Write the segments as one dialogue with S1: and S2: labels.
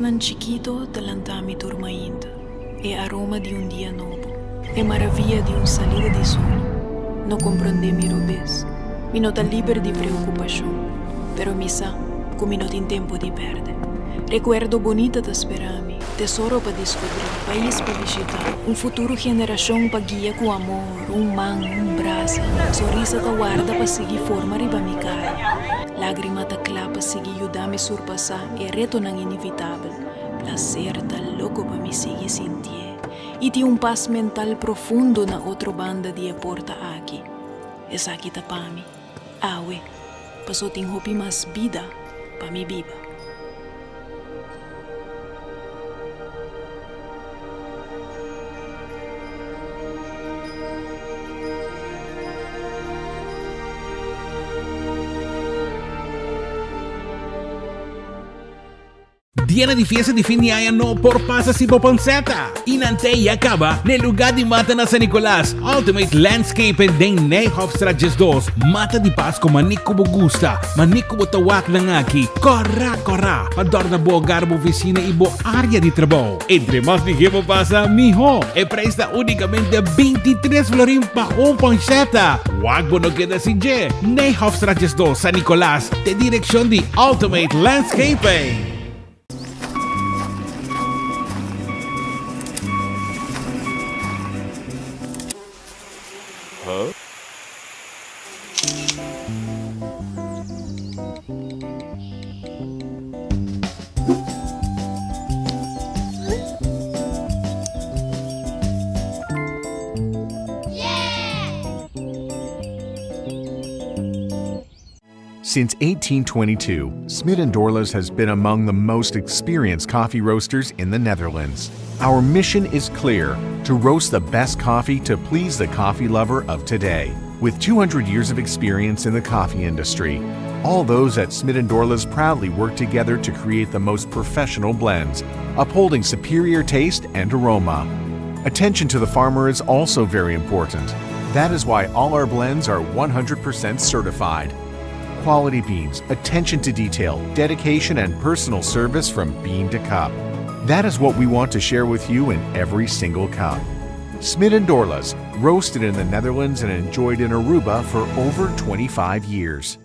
S1: nan chiquito delantami turmaindo, e aroma di un dia novo, e maravilla di un salida di sole. No comprende mi robes, mi nota liber di preoccupación, pero mi sa, come not in tempo di perde. Recuerdo bonita da sperami, tesoro pa descobrir, país pa visitar, un futuro generación pa guia com amor, un man, un brasa, sorrisa ta guarda pa seguir forma riba mi cara, lágrima ta clapa seguir ayudame surpassar e reto nan inevitável, placer ta louco pa mi seguir sentir, e ti un paz mental profundo na outro banda di porta aqui, esa aqui ta pa mi, awe, paso tin hopi mas vida pa mi biba.
S2: Diana di fiesta di fine anno por pasa si Poponceta. Inantay acaba nel lugar di Mata na San Nicolas. Ultimate Landscape den Nijhofstraat 2. Mata di Pasco manico gusta. Manico tawak ng aki. Corra. Pador na bo garbo oficina ibo área di trabajo. Entre mas ni que pasa, mijo. E presta únicamente 23 florin pa un ponceta. Wag mo no queda si Je. Nijhofstraat 2 San Nicolas. De dirección di Ultimate Landscaping.
S3: Since 1822, Smit & Dorlas has been among the most experienced coffee roasters in the Netherlands. Our mission is clear: to roast the best coffee to please the coffee lover of today. With 200 years of experience in the coffee industry, all those at Smit & Dorlas proudly work together to create the most professional blends, upholding superior taste and aroma. Attention to the farmer is also very important. That is why all our blends are 100% certified. Quality beans, attention to detail, dedication, and personal service from bean to cup. That is what we want to share with you in every single cup. Smit & Dorlas, roasted in the Netherlands and enjoyed in Aruba for over 25 years.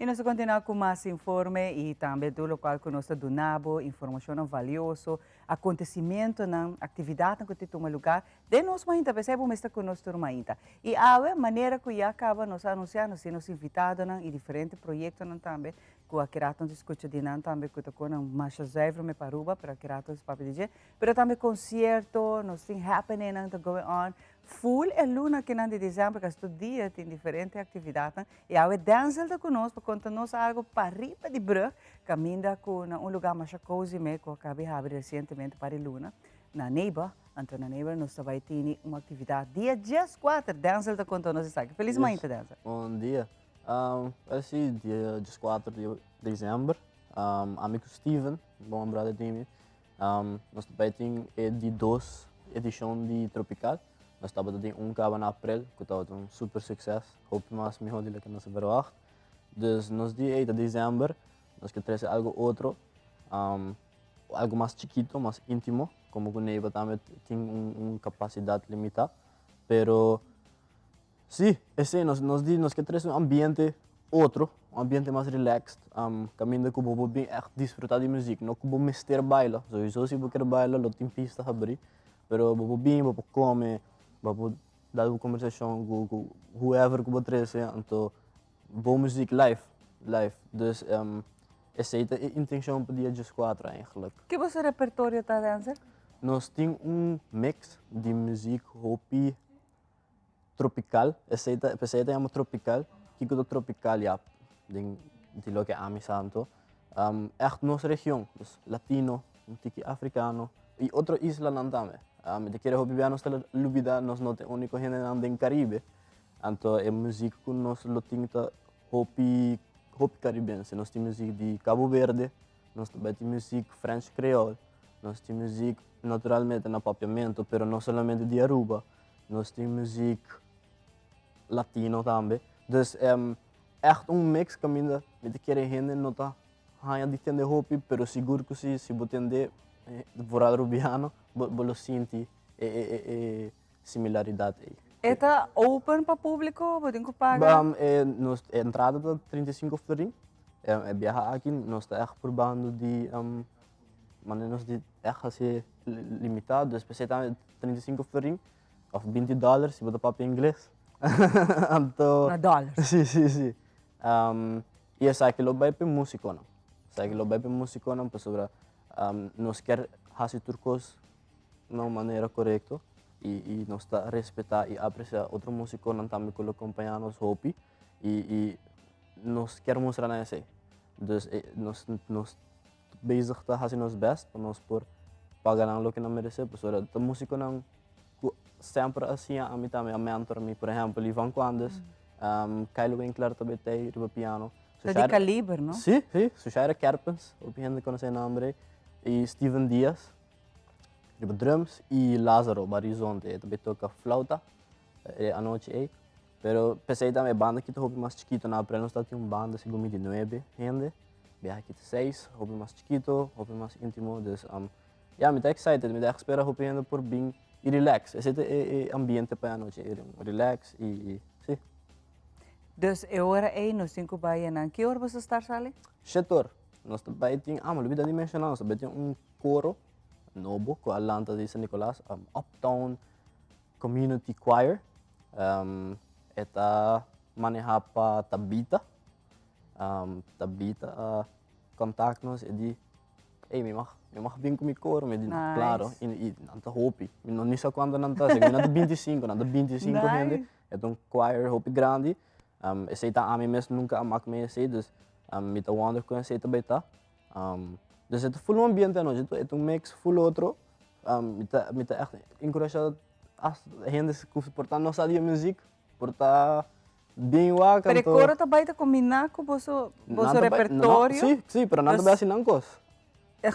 S4: E nós continuamos com mais informe e também do local que nós donamos informação valiosa, acontecimento na atividade que toma lugar, de nós ainda percebemos está conosco ainda. E a maneira que já acaba nós anunciando, se nos invitados em diferentes projetos também, que a querato discute de nós também que com mais zevro me paruba para querato para dizer, mas também concerto, nós tem happening going on. Full e luna que de dezembro, que estou dia tem diferentes atividades. E a Denzel está conosco para contar-nos algo para riba de Brug, caminha com lugar mais cozy, que eu acabei de abrir recentemente para a luna, na Neighbor. Então, na Neighbor, nós vai ter uma atividade dia 14. Denzel está contando-nos isso aqui. Feliz manhã, Denzel.
S5: Bom dia. Esse dia 14 de dezembro, amigo Steven, bom brother de mim, nós vai ter de 2 edição de Tropical. Nós estávamos em cabo em abril, que estava um super sucesso. Hoop mais melhor do que nós verwacht. Dus nos dia de dezembro, nós queremos algo outro, algo mais chiquito, mais íntimo, como o Neighbor também tem uma capacidade limitada. Pero sim, esse nós queremos um ambiente outro, um ambiente mais relaxed, caminho que vou bem desfrutar de música, não que vou mister baila. Sowieso se vou querer baila, não tem pista a abrir, pero vou bem, vou comer. Vou dar uma conversação com whoever que vou trazer, então boa música live. Dus essa é a intenção para o dia 14 eigenlijk.
S4: Que você repertório está dançando?
S5: Nós temos mix de música hopi tropical. Essa é uma tropical, que é tropical já, de lo que ami santo. Echt nossa região, latino, um tiki africano e outra isla também. De que hopi nós temos lubida, nós não temos único gente no Caribe. Então a música que nós temos hopi caribense, nós temos música de Cabo Verde, nós temos música French Creole, nós temos música naturalmente na papiamento, pero não somente de Aruba. nós temos música latino também. Dus echt mix que ainda me querem render não tá hanya de tender hopi, pero seguro que se botende vorado rubiano, bolo sinti similaridade aí.
S4: Eta open para público, pode pagar?
S5: Nos entrada da 35 florin, viajar aqui, nós está probando de maneiras de ser limitado, especialmente 35 florin, of $20 se botar papo em inglês. Então,
S4: Na dólar.
S5: sim. E essa aqui lo vai para música não. Essa aqui lo vai para música não, para sobre nós quer fazer turcos de uma maneira correta e nós está a respeitar e apreciar outro músico não também que lo acompanha nos hopi e nós quer mostrar na essa. Então, nós bezig te fazer nos best para nós por pagar o que não merece, para sobre a música não sempre assim a mim também a mentor me, por exemplo, Ivan Quandes, Kyle Winkler também tem o piano.
S4: Tá de calibre, não?
S5: Sim. Sushara Kerpens, o piano que não sei nome, e Steven Diaz, riba drums, e Lázaro Barizonte, também toca flauta, a noite aí. Pero pensei também banda que hobby mais chiquito, na aprenda nós tem banda segundo de 9 gente, viaja aqui de 6, hobby mais chiquito, hobby mais íntimo, dus me tá excited, me dá espera hobby ainda por bem e relax. Esse é ambiente para a noite, relax e sim.
S4: Dus agora aí nós temos que ir na que hora você está ali?
S5: Setor, nós também tem, mas olvidei de mencionar, nós também tem coro novo com a Atlanta de San Nicolás, Uptown Community Choir, eta maneja para Tabita, contact-nos e di, me mag vir com o coro, me diz, claro, e nanta hopi, não nem sei quando nanta, se nanta 25 gente, é choir hopi grande, esse tá a mim mesmo nunca amak me esse, dus me tá wonder com esse também tá, dus é full ambiente não, é mix full outro, me tá echt encorajado as gente que portar nossa dia música, portar bem lá
S4: canto. Pero coro também tá combinar com vosso repertório?
S5: Sim, pero nada bem assim não coisa.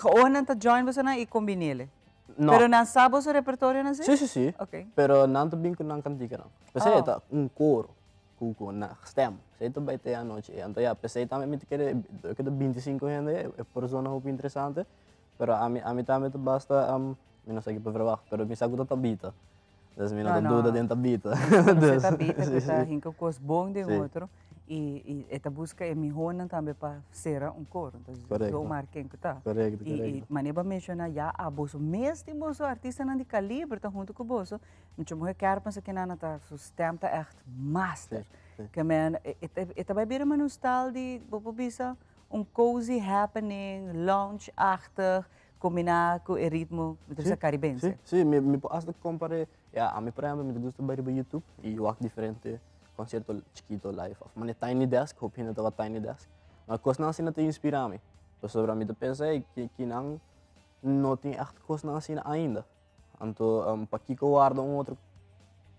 S4: Ou não tá join você na e combinele? Não. Pero não sabe o repertório não sei?
S5: Sim.
S4: Ok.
S5: Pero não tá bem com não cantiga não. Pensei tá coro, com na stem. Sei também tem a noite. Então pensei também me querer que 25 gente é por zona muito interessante. Pero a mim também basta não sei que para verwacht, pero me sabe que tá bita. Dus me não dúvida dentro da bita.
S4: Você tá bita, você tá rindo com os bons de outro. E esta busca é melhor também para ser coro. Então, eu marquei que tá.
S5: Correto.
S4: E maneira mencionar já a bolso mesmo o artista não de calibre tá junto com o bolso. Muito mais quer pensar que não tá sustenta echt master. Que man, também vira uma nostalgia de bobisa cozy happening, lounge-achtig, combinar com o ritmo do caribense.
S5: Sim, me posso comparar, a mim por exemplo, me gusta ver no YouTube e eu acho diferente concerto chiquito live. Mas Tiny Desk, eu penso que Tiny Desk. Mas coisa não assim te inspira me. Sobre mim eu pensei que não tem echt coisa não assim ainda. Então, para que eu guardo outro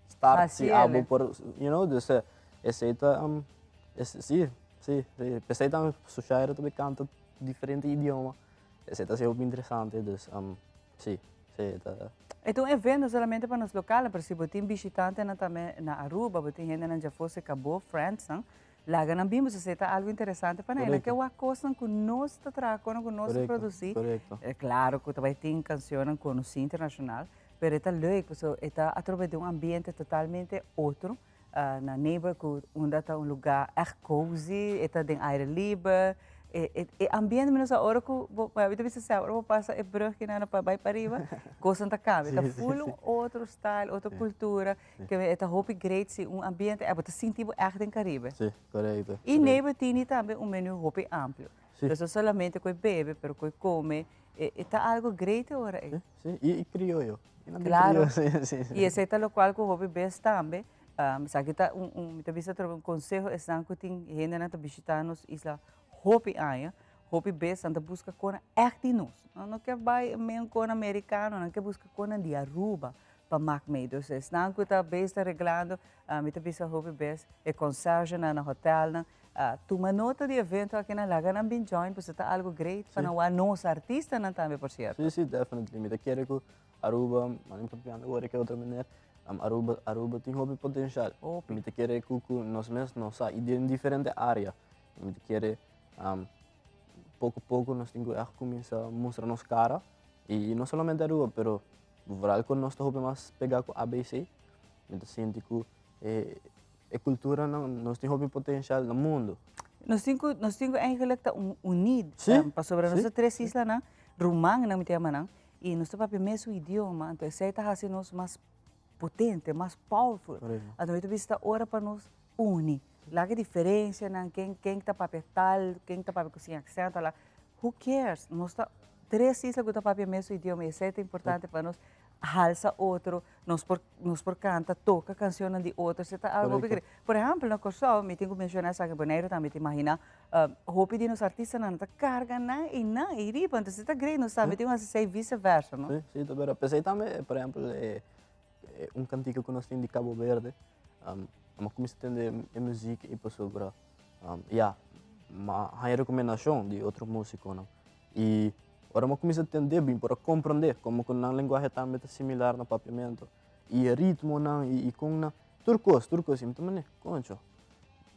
S5: start se abo por, dus esse tá sim. Pensei também Sushara também canta diferente idioma. Esse está sendo interessante, dus sim.
S4: É um evento somente para nos locais, mas se você tem visitante na Aruba, você tem gente que já fosse Cabo, France, lá não vimos se está algo interessante para ele, que é uma coisa que nós está trazendo, que nós produzimos. É claro que também tem canções com o internacional, mas é leuk, porque é através de ambiente totalmente outro, na neighborhood, onde está lugar echt cozy, é de aire livre. Ambiente menos a hora que eu disse se agora vou passar brug que não para vai para riba, coisa tá cá, tá full outro style, outra cultura, que é tá hope great se ambiente é você sentir echt em Caribe.
S5: Sim, correto.
S4: E neighbor tem também menu hope amplo. Não solamente com bebe, pero com come, tá algo great agora.
S5: Sim, e crioulo.
S4: Claro. E esse é o qual que o hope best também. Sabe que tá um conselho é que tem gente na visitar nos isla Hopi aia, Hopi bes anda busca cona echt nós. Não quer vai meio cona americano, não quer busca cona de Aruba para macmedo. Se não que tá bes tá reglando, me tá bisa Hopi bes é conserje na hotel na. Toma nota de evento aqui na laga na bin join, porque tá algo great para nós nós artista não também por certo.
S5: Sim, definitely. Me tá quero que Aruba, mas não tô pensando agora que outra maneira. Aruba tem hobby potencial. Me te querer cucu nós mesmos não sa e em diferente área. Me te querer pouco a pouco nós temos que começar a mostrar nossa cara e não somente Aruba, pero vooral quando nós estamos mais pegar com ABC, me te sente que é cultura nós temos hobby potencial no mundo.
S4: Nós temos eigenlijk unido
S5: Sim,
S4: para sobre
S5: sim.
S4: nossas três islas, né? Rumang na mitema não, e nós temos o mesmo idioma, então essa está assim nós mais potente, mais powerful.
S5: Correto.
S4: A noite vista hora para nós unir. Lá que diferença, né? Quem está para tal, quem está para cozinhar accento lá, who cares? Nós tá três islas que está para o mesmo idioma, e isso é importante para nós. Halsa outro, nós por canta, toca canções de outros, está algo
S5: Correcto.
S4: que por exemplo, no Corsol, me tenho que mencionar essa que boneiro também te imagina, hopi de nos artistas não tá carga na e riba, então está grande, não sabe, tem uma sei vice-versa, não?
S5: Sim, sim, pero pensei também, por exemplo, cantigo que nós temos de Cabo Verde, uma comissão de música e pessoa para, uma recomendação de outro músico, não? E agora uma comissão de entender bem para compreender como que na linguagem também é similar no papiamento e ritmo não e com na turcos, então né, concho.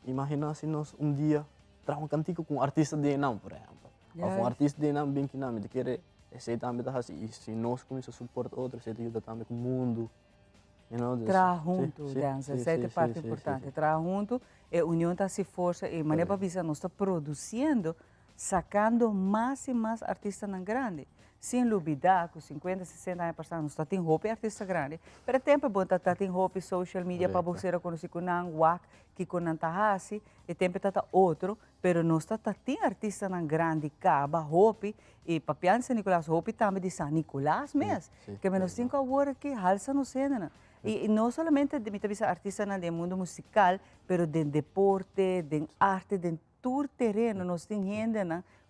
S5: Imagina se nós dia traz cantigo com artista de não, por exemplo, ou um artista de não bem que não, de querer esse também tá assim, e se nós começamos a suportar outros, esse ajuda também com o mundo.
S4: Traz junto, dança, essa é a parte importante. Traz junto, a união está se força e maneira para visar, nós está produzindo, sacando mais e mais artistas na grande. Sem duvidar, com 50, 60 anos passando, nós tem roupa artista grande. Pero tempo é bom estar tem roupa social media para você conhecer com o WAC, que com o Tahasi, e tempo está outro, pero nós tem artista na grande, caba, roupa, e papian San Nicolás, roupa também de San Nicolás mesmo. Que nós temos agora que halsa no cena. E não somente de artista no mundo musical, pero de deporte, de arte, de todo terreno, nós temos gente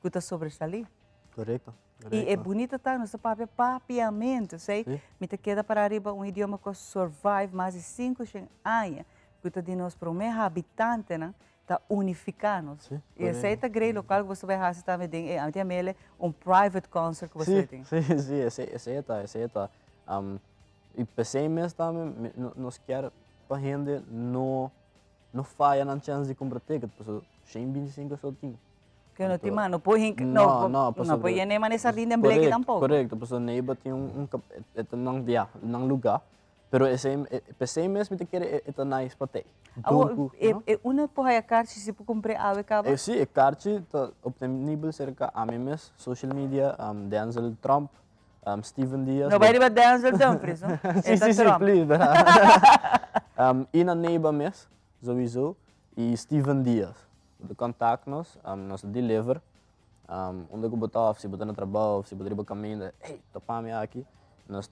S4: que está sobressalir.
S5: Correto.
S4: E é bonito tá nosso papiamento, sei? Me te queda para arriba idioma que survive mais de 5 anos, que está de nós para o meu habitante, né? Tá unificando. E esse é o grande local que você vai fazer também, tem private concert que você tem.
S5: Sim, esse é. E pensei mesmo também, nós queremos para a gente não falha na chance de comprar ticket, porque 125 só tem.
S4: Que não tem mano, não põe nem maneira de embleque tampouco.
S5: Correto, porque o neighbor tem não lugar, pero pensei mesmo que quer é nice para ter.
S4: Uma porra a carte se por comprar algo acaba.
S5: Sim, a carte está disponível cerca a memes, social media, Denzel Trump, Steven Diaz.
S4: Não vai riba Denzel Dumfries, não?
S5: Sim, please. E na neighbor mesmo, sowieso, e Steven Diaz. De contact-nos, nós deliver, onde eu botar, se botar no trabalho, se botar no caminho, hey, topame aqui, nós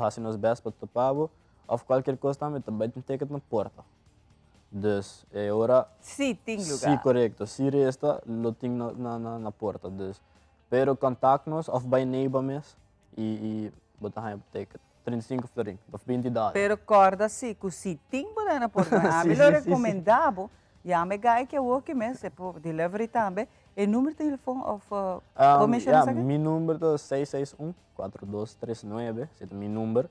S5: fazemos best para topar, ou qualquer coisa também tem ticket na porta. Dus, agora...
S4: Sim, tem lugar.
S5: Sim, correto. Se resta, lo tem na porta. Dus, pero contact-nos, of by neighbor mesmo, e botar aí o ticket. 35 florin, of 20 dólares.
S4: Pero corda sim, que se tem botar na porta, a melhor recomendado, ja, me gai que eu que mesmo, por delivery também. E número de telefone of vou mencionar isso aqui?
S5: Meu número é 661-4239, esse é meu número.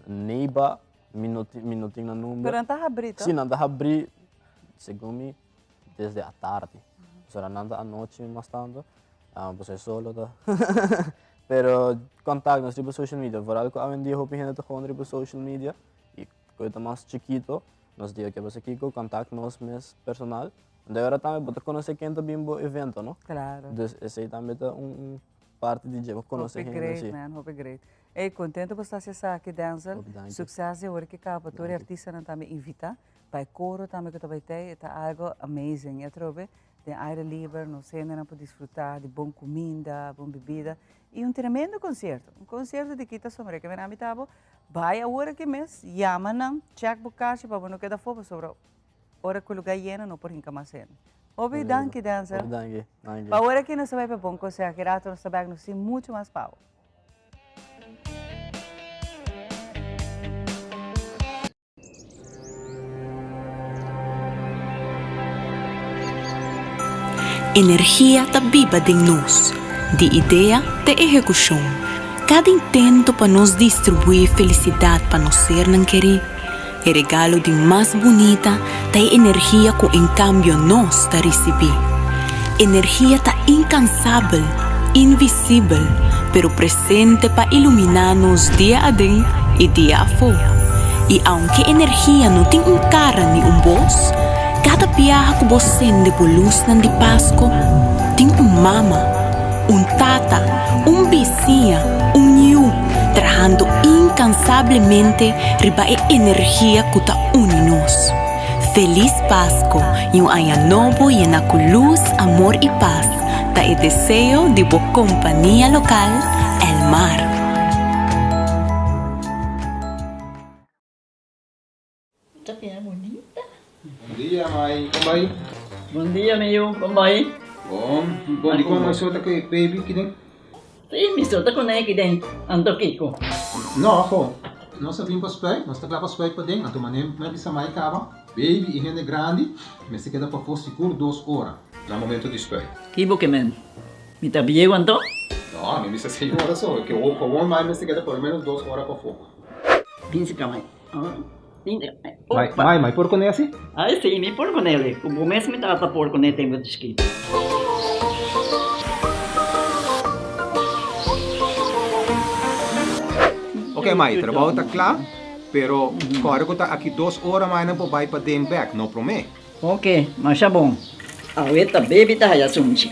S5: Neiba, minutinho no número.
S4: Pero não está abrindo?
S5: Sim, não está abrindo, segundo desde a tarde. Será não à noite mais tanto, você solo tá. Pero contact-nos por social media, por algo hoje em dia eu penso que por social media e coisa mais chiquito. Nós digo que você Kiko, contact-nos mesmo personal. Daí agora também pode conhecer quem está bem no evento, não?
S4: Claro.
S5: Então, esse também é parte de jeito, conhecer quem está assim.
S4: Hope great. E contente por estar aqui, Denzel. Sucesso é o que acaba. Todo artista não também invita. Para coro também que vai ter, é algo amazing. Eu trouxe de aire livre, no cena para desfrutar de boa comida, boa bebida. E tremendo concerto. Concerto de Kita Sombre, que me namitavo. Vai a hora que mês, chama não, check bucache para não quedar fome sobre hora que o lugar lleno não por hinca mais cena. Obi, danke, Denzel.
S5: Danke.
S4: Para hora que não se vai para bom concerto, que rato não se vai não muito mais pau.
S6: Energia da biba de nós, de ideia de execução, cada intento para nos distribuir felicidade para nos ser não querer, é regalo de mais bonita da energia que em cambio nós está receber. Energia tá incansável, invisível, pero presente para iluminar-nos dia a dia e dia a fora. E aunque energia não tem cara nem voz, cada piada que você sente por luz de Páscoa tem mama, tata, vizinha, niu, trabajando incansavelmente riba a energia que está unidos. Feliz Páscoa e ano novo llena con luz, amor e paz. Ta el deseo de boa companhia local, El Mar.
S7: Bom dia, mãe. Como vai?
S8: Bom dia, meu. Como vai?
S7: Bom dia, como você está com baby aqui dentro?
S8: Sim, me solta com aqui dentro. Ando Kiko.
S7: Não, pô. Nós vimos para o espelho, nós estamos lá para o espelho para dentro. Então, maneiro, como é que essa mãe acaba? Baby e rende grande, mas se queda para for seguro 2 horas. No momento do espelho.
S8: Kibo que men. Me tá bem quanto?
S7: Não, a mim disse 6 horas só. Que o bom mais se queda por menos 2 horas para fogo.
S8: Pince pra mãe.
S7: Mãe, por conhece?
S8: Ah, sim, me por com ele. O mesmo me trata por com ele, tem muito escrito.
S7: Ok, mãe, trabalho está claro, pero agora que está aqui 2 horas mais não pode ir para dentro back, não promete.
S8: Ok, mas é bom. A ueta baby tá aí assunto.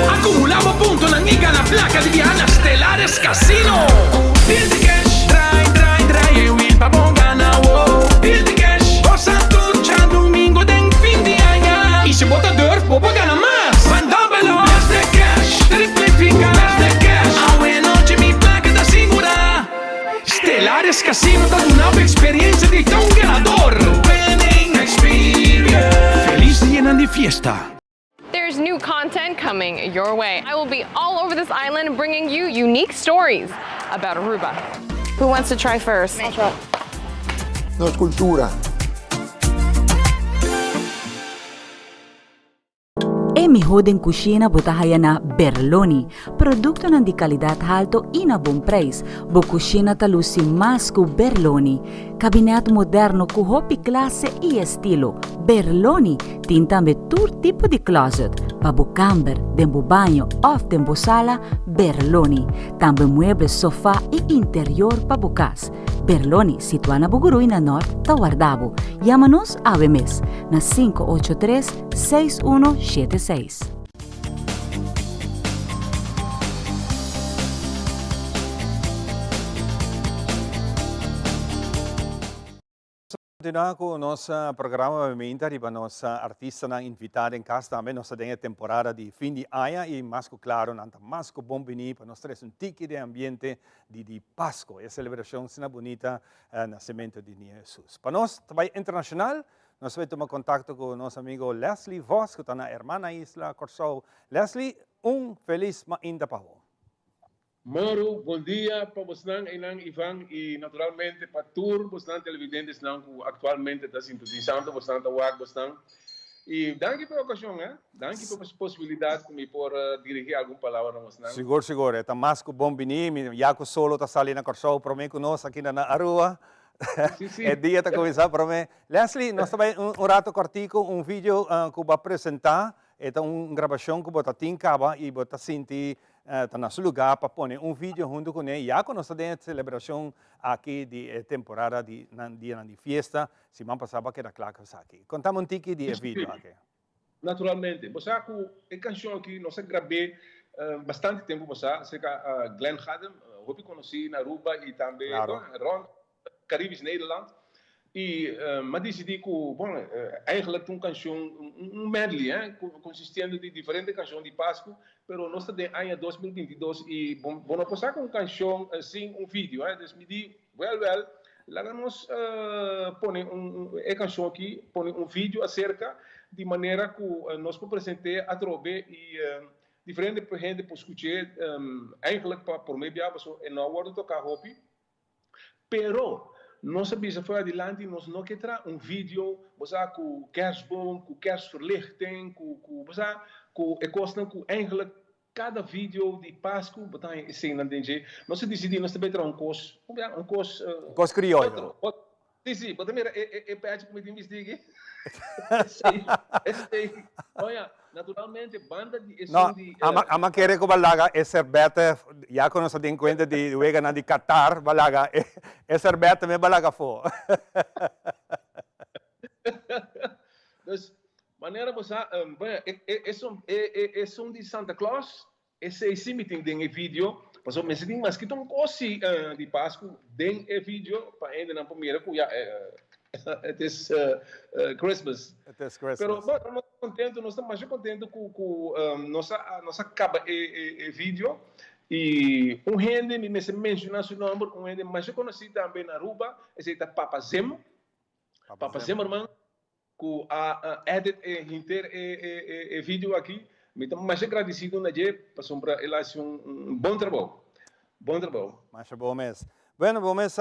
S2: Acumulamos puntos na liga na placa de Viana Estelares Casino. Deal de cash, trai, eu ir pra bom ganhar. Deal de cash, cosa tucha domingo den fim de ano. E se bota dor, vou ganhar mais. Mandámelo, blast de cash, triplifica, blast de cash. A noite me placa da segurar. Estelares Casino tá dando experiência de tão ganador. Winning experience. Feliz dia de fiesta.
S9: There's new content coming your way. I will be all over this island bringing you unique stories about Aruba. Who wants to try first?
S10: No cultura.
S11: E melhor em cozinha botahaya na Berloni, produto de qualidade alto e na bom preço. Bo cozinha talusi mais que Berloni. Gabinete moderno com roupa classe e estilo. Berloni tem também todo tipo de closet. Para o camper, dentro do banho ou dentro da sala, Berloni. Também muebles, sofá e interior para o casa. Berloni, situada na Bugurui, na Norte, Taguardabo. Chama-nos a mes na 583-6176.
S12: Continuar com o nosso programa e para nossa artista invitada em casa também. Nós temos a temporada de fim de ano e mais claro, mais bom venir para nós trazer tique de ambiente de Páscoa. A celebração será bonita, nascimento de Jesus. Para nós, trabalho internacional, nós vamos tomar contato com o nosso amigo Leslie Voss, que está na Hermana Isla Corsou. Leslie, feliz ainda para você.
S13: Moro, bom dia para vocês, Ivan, e naturalmente para todos os televidentes que atualmente estão sintonizando, vocês estão e danke pela ocasião, danke pela possibilidade de me por dirigir alguma palavra a vocês.
S12: Seguro, é mais que bom venir, já que solo está salindo na Corsou, para mim conosco aqui na Arua.
S13: Sim.
S12: É dia de começar para mim. Leslie, nós também rato cortico, vídeo que vai apresentar, é uma gravação que você tem e você sentir está no seu lugar para pôr vídeo junto com ele. Já que nós temos a celebração aqui de temporada de dia de festa, se não passava que era claro que está aqui. Contamos tique de vídeo aqui.
S13: Naturalmente, você a canção aqui nós gravei bastante tempo, você Glenn Haddam, eu conheci na Aruba e também rond Caribisch Nederland. E mas decidi que, eigenlijk uma canção, medley, consistindo de diferentes canções de Páscoa, mas nós temos ano 2022 e vamos passar com uma canção, assim, vídeo, então me disse, lá nós põe a canção aqui, põe vídeo acerca de maneira que nós apresentamos a trobe e diferente gente para escutar, eigenlijk para por meio de não vou tocar roupa, pero nós bisa foi adiante, nós não quer tra vídeo, você com kerstboom, com kerstverlichting, com costa com eigenlijk cada vídeo de Páscoa, botar em cena dentro. Nós decidimos também ter cos
S12: crioulo.
S13: Sim, mas também é pede como te investigue. Olha, naturalmente banda de
S12: no, ama querer que balaga é serbeta, já que nós tem conta de wega de Qatar, balaga é serbeta me balaga fo.
S13: Dus maneira você é de Santa Claus, esse meeting tem vídeo, passou mas tem mas que tão cosi de Páscoa, tem vídeo para ainda na primeira que it is Christmas.
S12: It is Christmas.
S13: Pero nós contento, nós estamos mais contentes com nossa acaba vídeo e gente me menciona seu nome, gente mais conhecido também na Aruba, esse é Papa Zem. Papa Zimmerman, com a edit inteiro vídeo aqui. Me estamos mais agradecido na dia, passou para ele bom trabalho. Bom trabalho.
S12: Mais bom mês. Bueno, vamos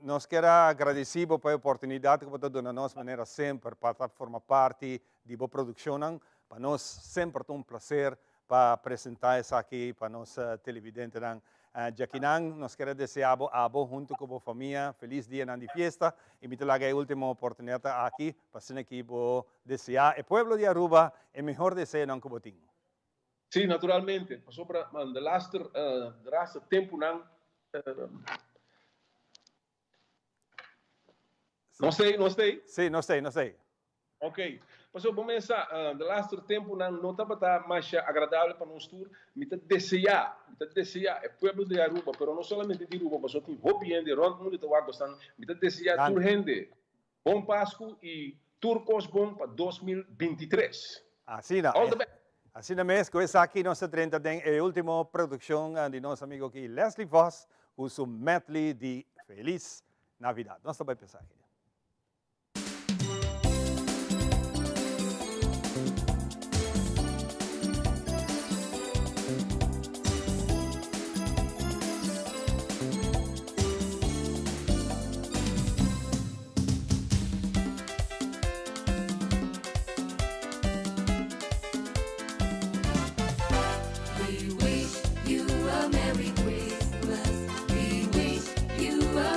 S12: nós queremos agradecer pela oportunidade que você dá a nós, maneira sempre, para formar parte de boa produção. Para nós, sempre é um prazer para apresentar isso aqui para nós televidentes. Jaquinan, nós queremos desejar a você, junto com a família, feliz dia de festa. E me traga a última oportunidade aqui, para ser aqui, desejar o povo de Aruba o melhor desejo que você tem.
S13: Sim, naturalmente. Passou para o laatste tempo, não sei?
S12: Sim, não sei.
S13: Ok. Passou bom começar, no laatste tempo não estava mais agradável para nós tour. Me desejar, é povo de Aruba, mas não somente de Aruba, passou tem roupa de rond mundo está gostando. Me desejar tour gente, bom Páscoa e tour cos bom para 2023.
S12: Assim não. Assim mesmo, com essa aqui nós temos a última produção de nosso amigo aqui, Leslie Voss, com seu medley de Feliz Navidad. Nós também pensar aqui.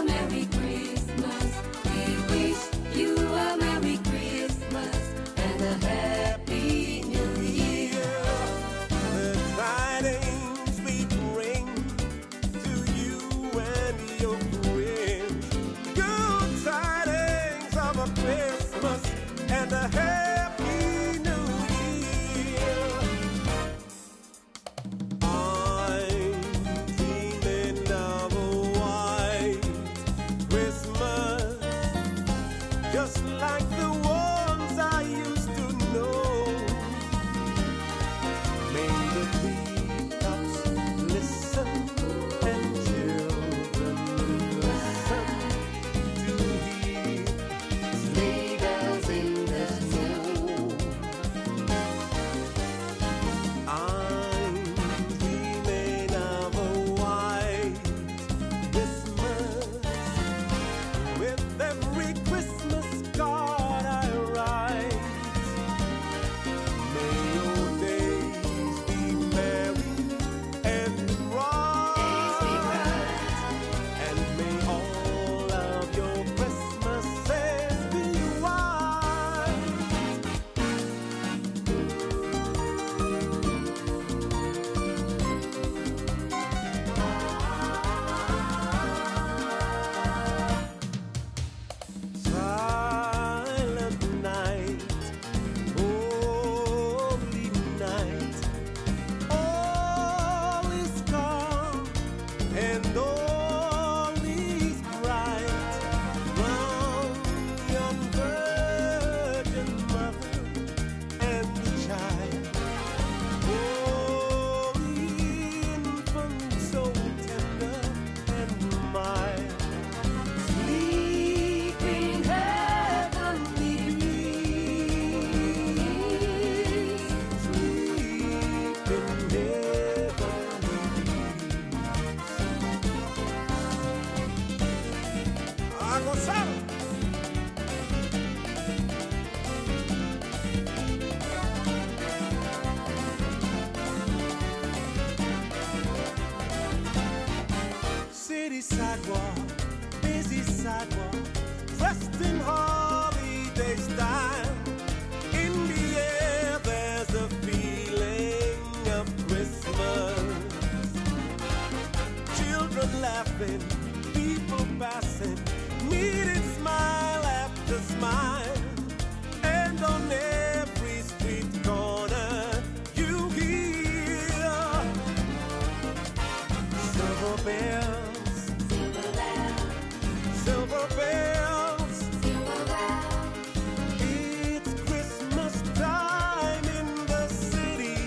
S14: We busy sidewalk, dressed in holiday style. In the air there's a feeling of Christmas. Children laughing, people passing, meeting smile after smile. And on every street corner you hear silver bells, silver bells. It's Christmas time in the city.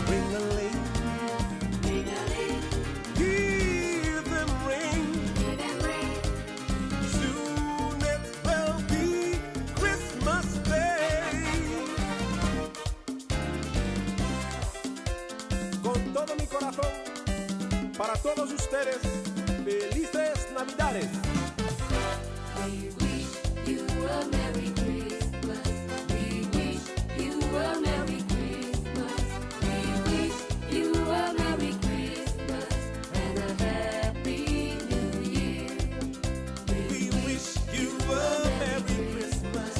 S14: Ring-a-ling, hear them ring. Soon it will be Christmas Day. Con todo mi corazón, para todos ustedes, felices Navidades.
S15: We wish you a Merry Christmas. We wish you a Merry Christmas. We wish you a Merry Christmas and a Happy New Year.
S14: We wish you a Merry Christmas.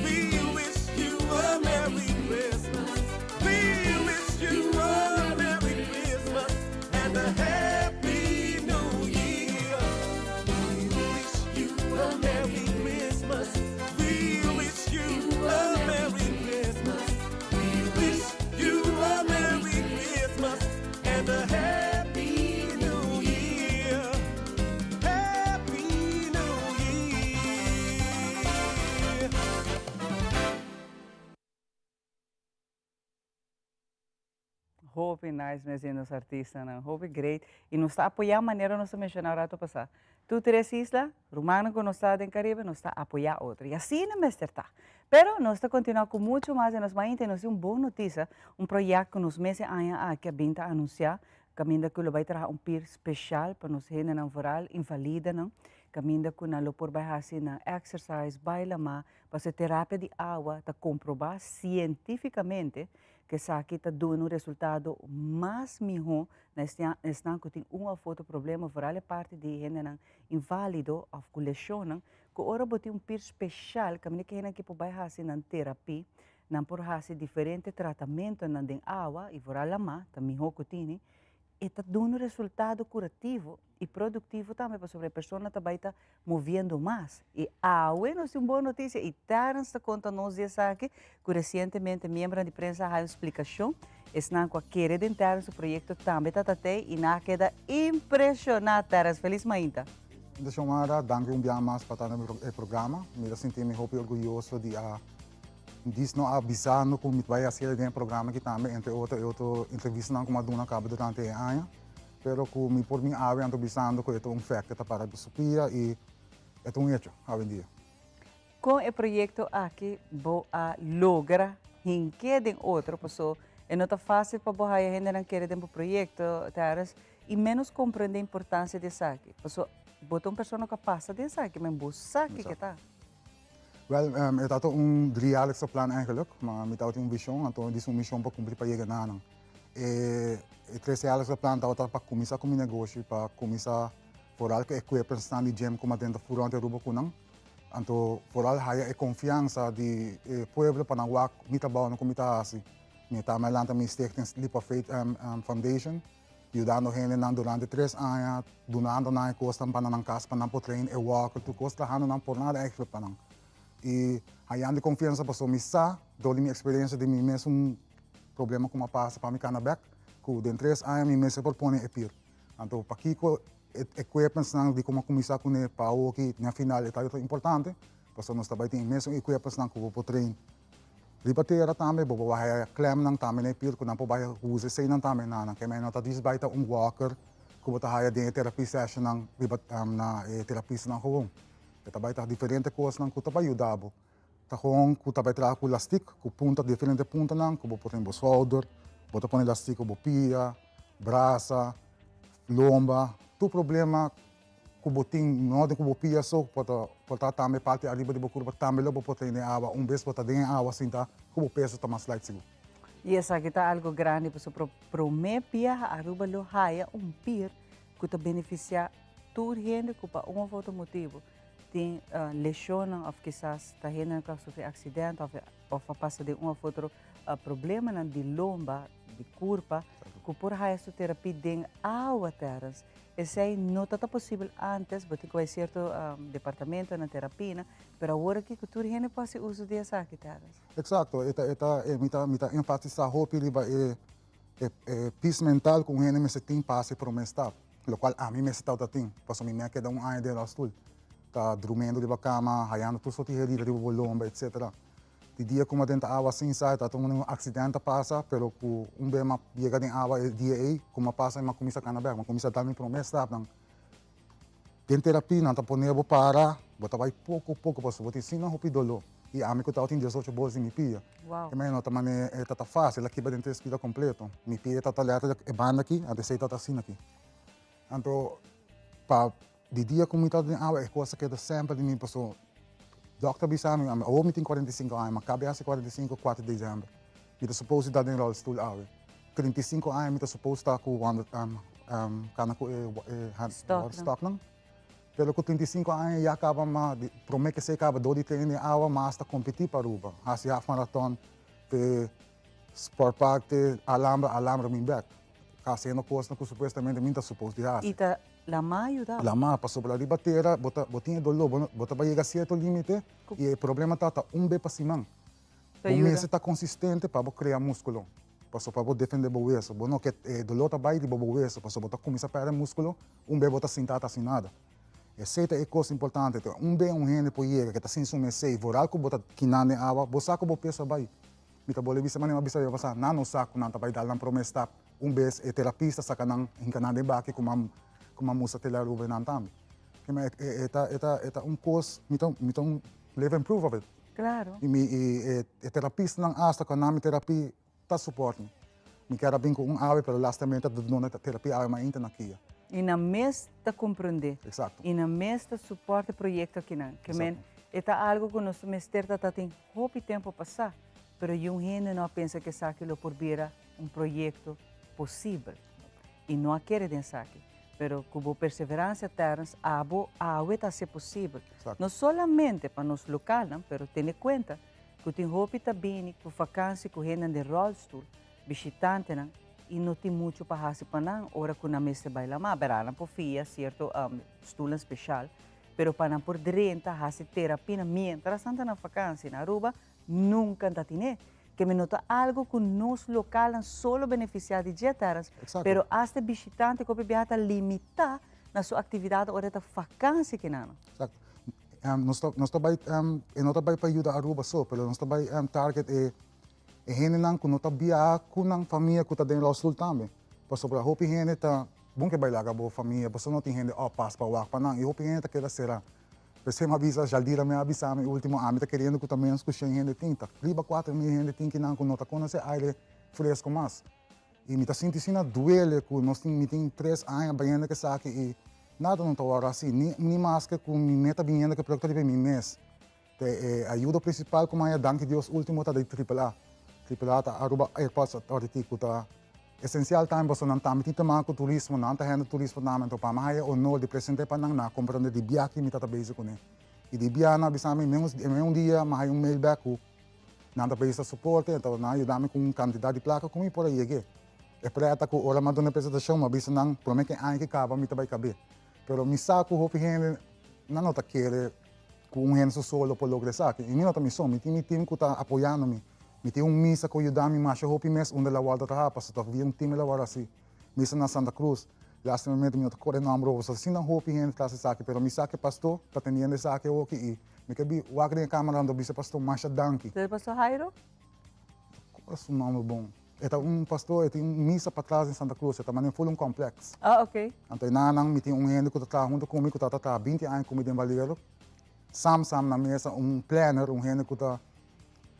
S14: We wish you a Merry Christmas. We wish you a Merry Christmas and a Happy New Year. We wish you a Merry Christmas. We wish you a Merry Christmas. We wish you a Merry Christmas and a Happy New Year. Happy New Year.
S4: Hope nice mesmo nos artistas, não? Hope great. E nos está apoiando a maneira nós mencionar rato passar. Tu três islas, Romano que nós está em Caribe, nos está apoiando outra. E assim não está. Pero nós está continuando com muito mais e nós vai ter uma boa notícia, projeto que nos meses que a Binta anunciar, caminho que vai trazer pir especial para nos gente na voral invalida, não? Caminho que na por vai fazer na exercise, baila mais, para ser terapia de água, para comprovar cientificamente que essa aqui está dando um resultado mais melhor nesse ano que tem foto problema voral é parte de gente inválido ou com lesão, que ora botar pir especial, caminho que gente que vai fazer na terapia, não por fazer diferente tratamento na den água e voral a mais, também melhor que tem. E está dando resultado curativo e produtivo também para sobre a pessoa também está movendo mais. E não é uma boa notícia. E Terence está contando isso aqui, que recentemente membro de prensa deu explicação. Estão com a querida em Terence, o projeto também está até e na queda impressionante, Terence. Feliz manhã.
S16: De chamada, danke dia mais para estar no programa. Me sinto muito orgulhoso de disso não avisando como vai fazer o programa que também entre outras entrevistas como a dona acaba durante o ano, pero como por mim ave avisando que é facto para a Sofia e é hecho hoje em dia.
S4: Com o projeto aqui, vou lograr em que den outro pessoa é não tá fácil para borrar a gente não querer dentro do projeto, taras e menos compreender a importância desse aqui. Pessoa botar uma pessoa que passa desse aqui, mas busca aqui que tá.
S16: Wel, het had een 3-jaarlijkse plan eigenlijk, maar met een visie, en toen is een missie para cumprir para chegar na. Het 3-jaarlijkse plan dat para começar com o negócio, para começar vooral que equipen staan die gem como dentro furante Aruba kunang. Então, vooral haya confiança de pueblo para não me trabalhar no comitê assim. Me também lá também stichting Leap of Faith Foundation, ajudando gente durante 3 anos, donando na costa para não casa para não poder train e walk, tu costa hano não por nada eigenlijk para não. E aí ando confiança para só missa, dou minha experiência de mim mesmo problema como passa para mim canabek, que dentro 3 anos mim mesmo propõe epir. Então para que equipamentos não de como começar com o pau que na final é muito importante, para nós também tem mesmo equipamentos não que vou trein. Ribateira também, vou vai clam não também epir, que não pode vai usar sei não também não, que mais não tá desbaita walker, que vou tá haya de terapia session não ribat na terapista não com. Também tá diferente coisas não que tá ajudar. Tá com que tá trabalhar com elástico, com ponta diferente ponta não, que vou pôr em shoulder, vou pôr elástico vou pia, braça, lomba, tu problema que botin não de que vou pia só para também parte ali de curva também vou pôr em água, vez para dentro água assim tá, que vou peso tá mais light seguro.
S4: E essa aqui tá algo grande, porque promete a Aruba lo haya pir que te beneficiar toda gente que por um ou outro motivo tem lesão ou quizás está gente que sofre acidente ou passa de um ou outro problema de lomba, de curva, que por haya sua terapia de água terras. Esse aí não está possível antes, porque vai certo departamento na terapia, mas agora que toda gente pode fazer uso dessa aqui terras.
S16: Exato, mita enfatizar hopi riba peace mental com gente me se tem passe por um estado, lo qual a mim me se tauta tem, passo me queda ano de rastul, tá dormindo riba cama, hayando tu soti heri riba bolomba, etc. De dia como dentro água assim sai, tá tomando acidente passa, pero com bem ma chega em água dia aí, como passa uma comissa canabé, uma comissa também por um estado, não. Tem terapia, não tá ponendo para, bota vai pouco passo, bota sim não hopi dolo. E a mim que eu tenho 18 bolsas em minha pia.
S4: Uau.
S16: Também não também é tata fácil, aqui vai dentro espírito completo. Minha pia tata leta é banda aqui, até sei tata assim aqui. Então, para de dia como está dentro água é coisa que eu sempre de mim passou. Doctor bisami, eu me tenho 45 anos, mas cabe a 45 4 de dezembro. Me suposto estar dentro do stool água. 35 anos me suposto estar com cana com stock não. Pero com 35 anos já acaba mas promete que se acaba 2 de treino água mas está competir para Aruba. Assim half marathon, te sport park, te alambre me back. Kasi no coisa que supostamente me está suposto de fazer.
S4: E tá la ayuda.
S16: La passou pela ribateira, botinha dolor, bota vai chegar a certo limite e o problema tá be para cima. O mês está consistente para criar músculo. Passou para defender o osso. Bom, que dolor tá vai de o osso, passou bota começar a perder músculo, be bota sentar assim nada. Essa é coisa importante. Be gente por ir que tá sem sumesei, voral que bota quinane água, bosaco bo peso vai. Mita bole bisa mani mabisa eu passar, não saco não tá vai dar na promessa. Bes terapista sacanang hinkanade baki kuma musa tela Ruben antami. Kema eta course mitong live and prove of it.
S4: Claro.
S16: E terapista nang asta com nami terapia tá suporte. Me quero bem com ave pero lastamente do nona terapia ave mais interna aqui.
S4: E na mês tá compreender.
S16: Exato.
S4: E na mês tá suporte projeto aqui não. Que men eta algo que nós mesterta tá tem pouco tempo passar, pero um gente não pensa que aquilo por vira projeto possível. E não quer pensar aqui. Pero com perseverança terras, está ser possível. Não somente para nos local, não, pero tenha conta que tem roupa também, com vacância, com gente de rollstool, visitante, não, e não tem muito para fazer para não, hora que na mesa vai lá, mas verá, por fia, certo, stool especial, pero para não por direita, fazer terapia, mientras anda na vacância, na Aruba, nunca está tendo. Que me nota algo que nos local solo beneficiar de jeteras, pero hasta visitante que viaja limita na sua atividade ou da vacância que não.
S16: Exato. Nós também para ajudar a Aruba só, pero nós também target é gente não que não tá via com a família que tá dentro do sul também. Por sobre a roupa gente tá bom que vai lá com a família, por não tem gente passa para o para não, e roupa gente tá querendo ser. Você me avisa, já dira me avisa, me último ano, tá querendo que também os coxinhos gente tinta. Riba 4.000 gente tem que não nota conhecer aire fresco mais. E me tá sentindo duele que nós tem 3 anos banhando que saque e nada não tá agora assim, nem mais que com me meta banhando que procura de mim mês. A ajuda principal como é danke Deus último tá de AAA. AAA tá Aruba Airports Authority que tá essencial também você não tá metendo mais com turismo, não tá rendo turismo também então para mais ou não de presente para não na compreender de viagem me tá base com ele. E de viagem na bisame menos dia mais mail back com não tá base suporte então na ajuda-me com quantidade de placa como por aí que é para ata com ora mandando apresentação mas bisa não promete que ai que acaba me tá vai caber. Pero me saco hope gente não tá querer com gente solo por lograr e me não tá missão, me time que tá apoiando-me. Me tem missa que ajuda-me mais a hope mês onde la volta tá para só vir time lá agora assim. Missa na Santa Cruz. Last momento me tá correndo amor, você sim não hope gente tá se saque, pero me saque pastor, tá tendo saque o que e me que bi o agre câmera do vice pastor Masha Danki.
S4: Você pastor Jairo?
S16: Qual é o nome bom? É pastor, tem missa para trás em Santa Cruz, é também full complexo.
S4: Ah, ok.
S16: Então nanang me tem gente que tá junto comigo, tá 20 anos comigo em Baleiro. Sam na mesa planner, gente que tá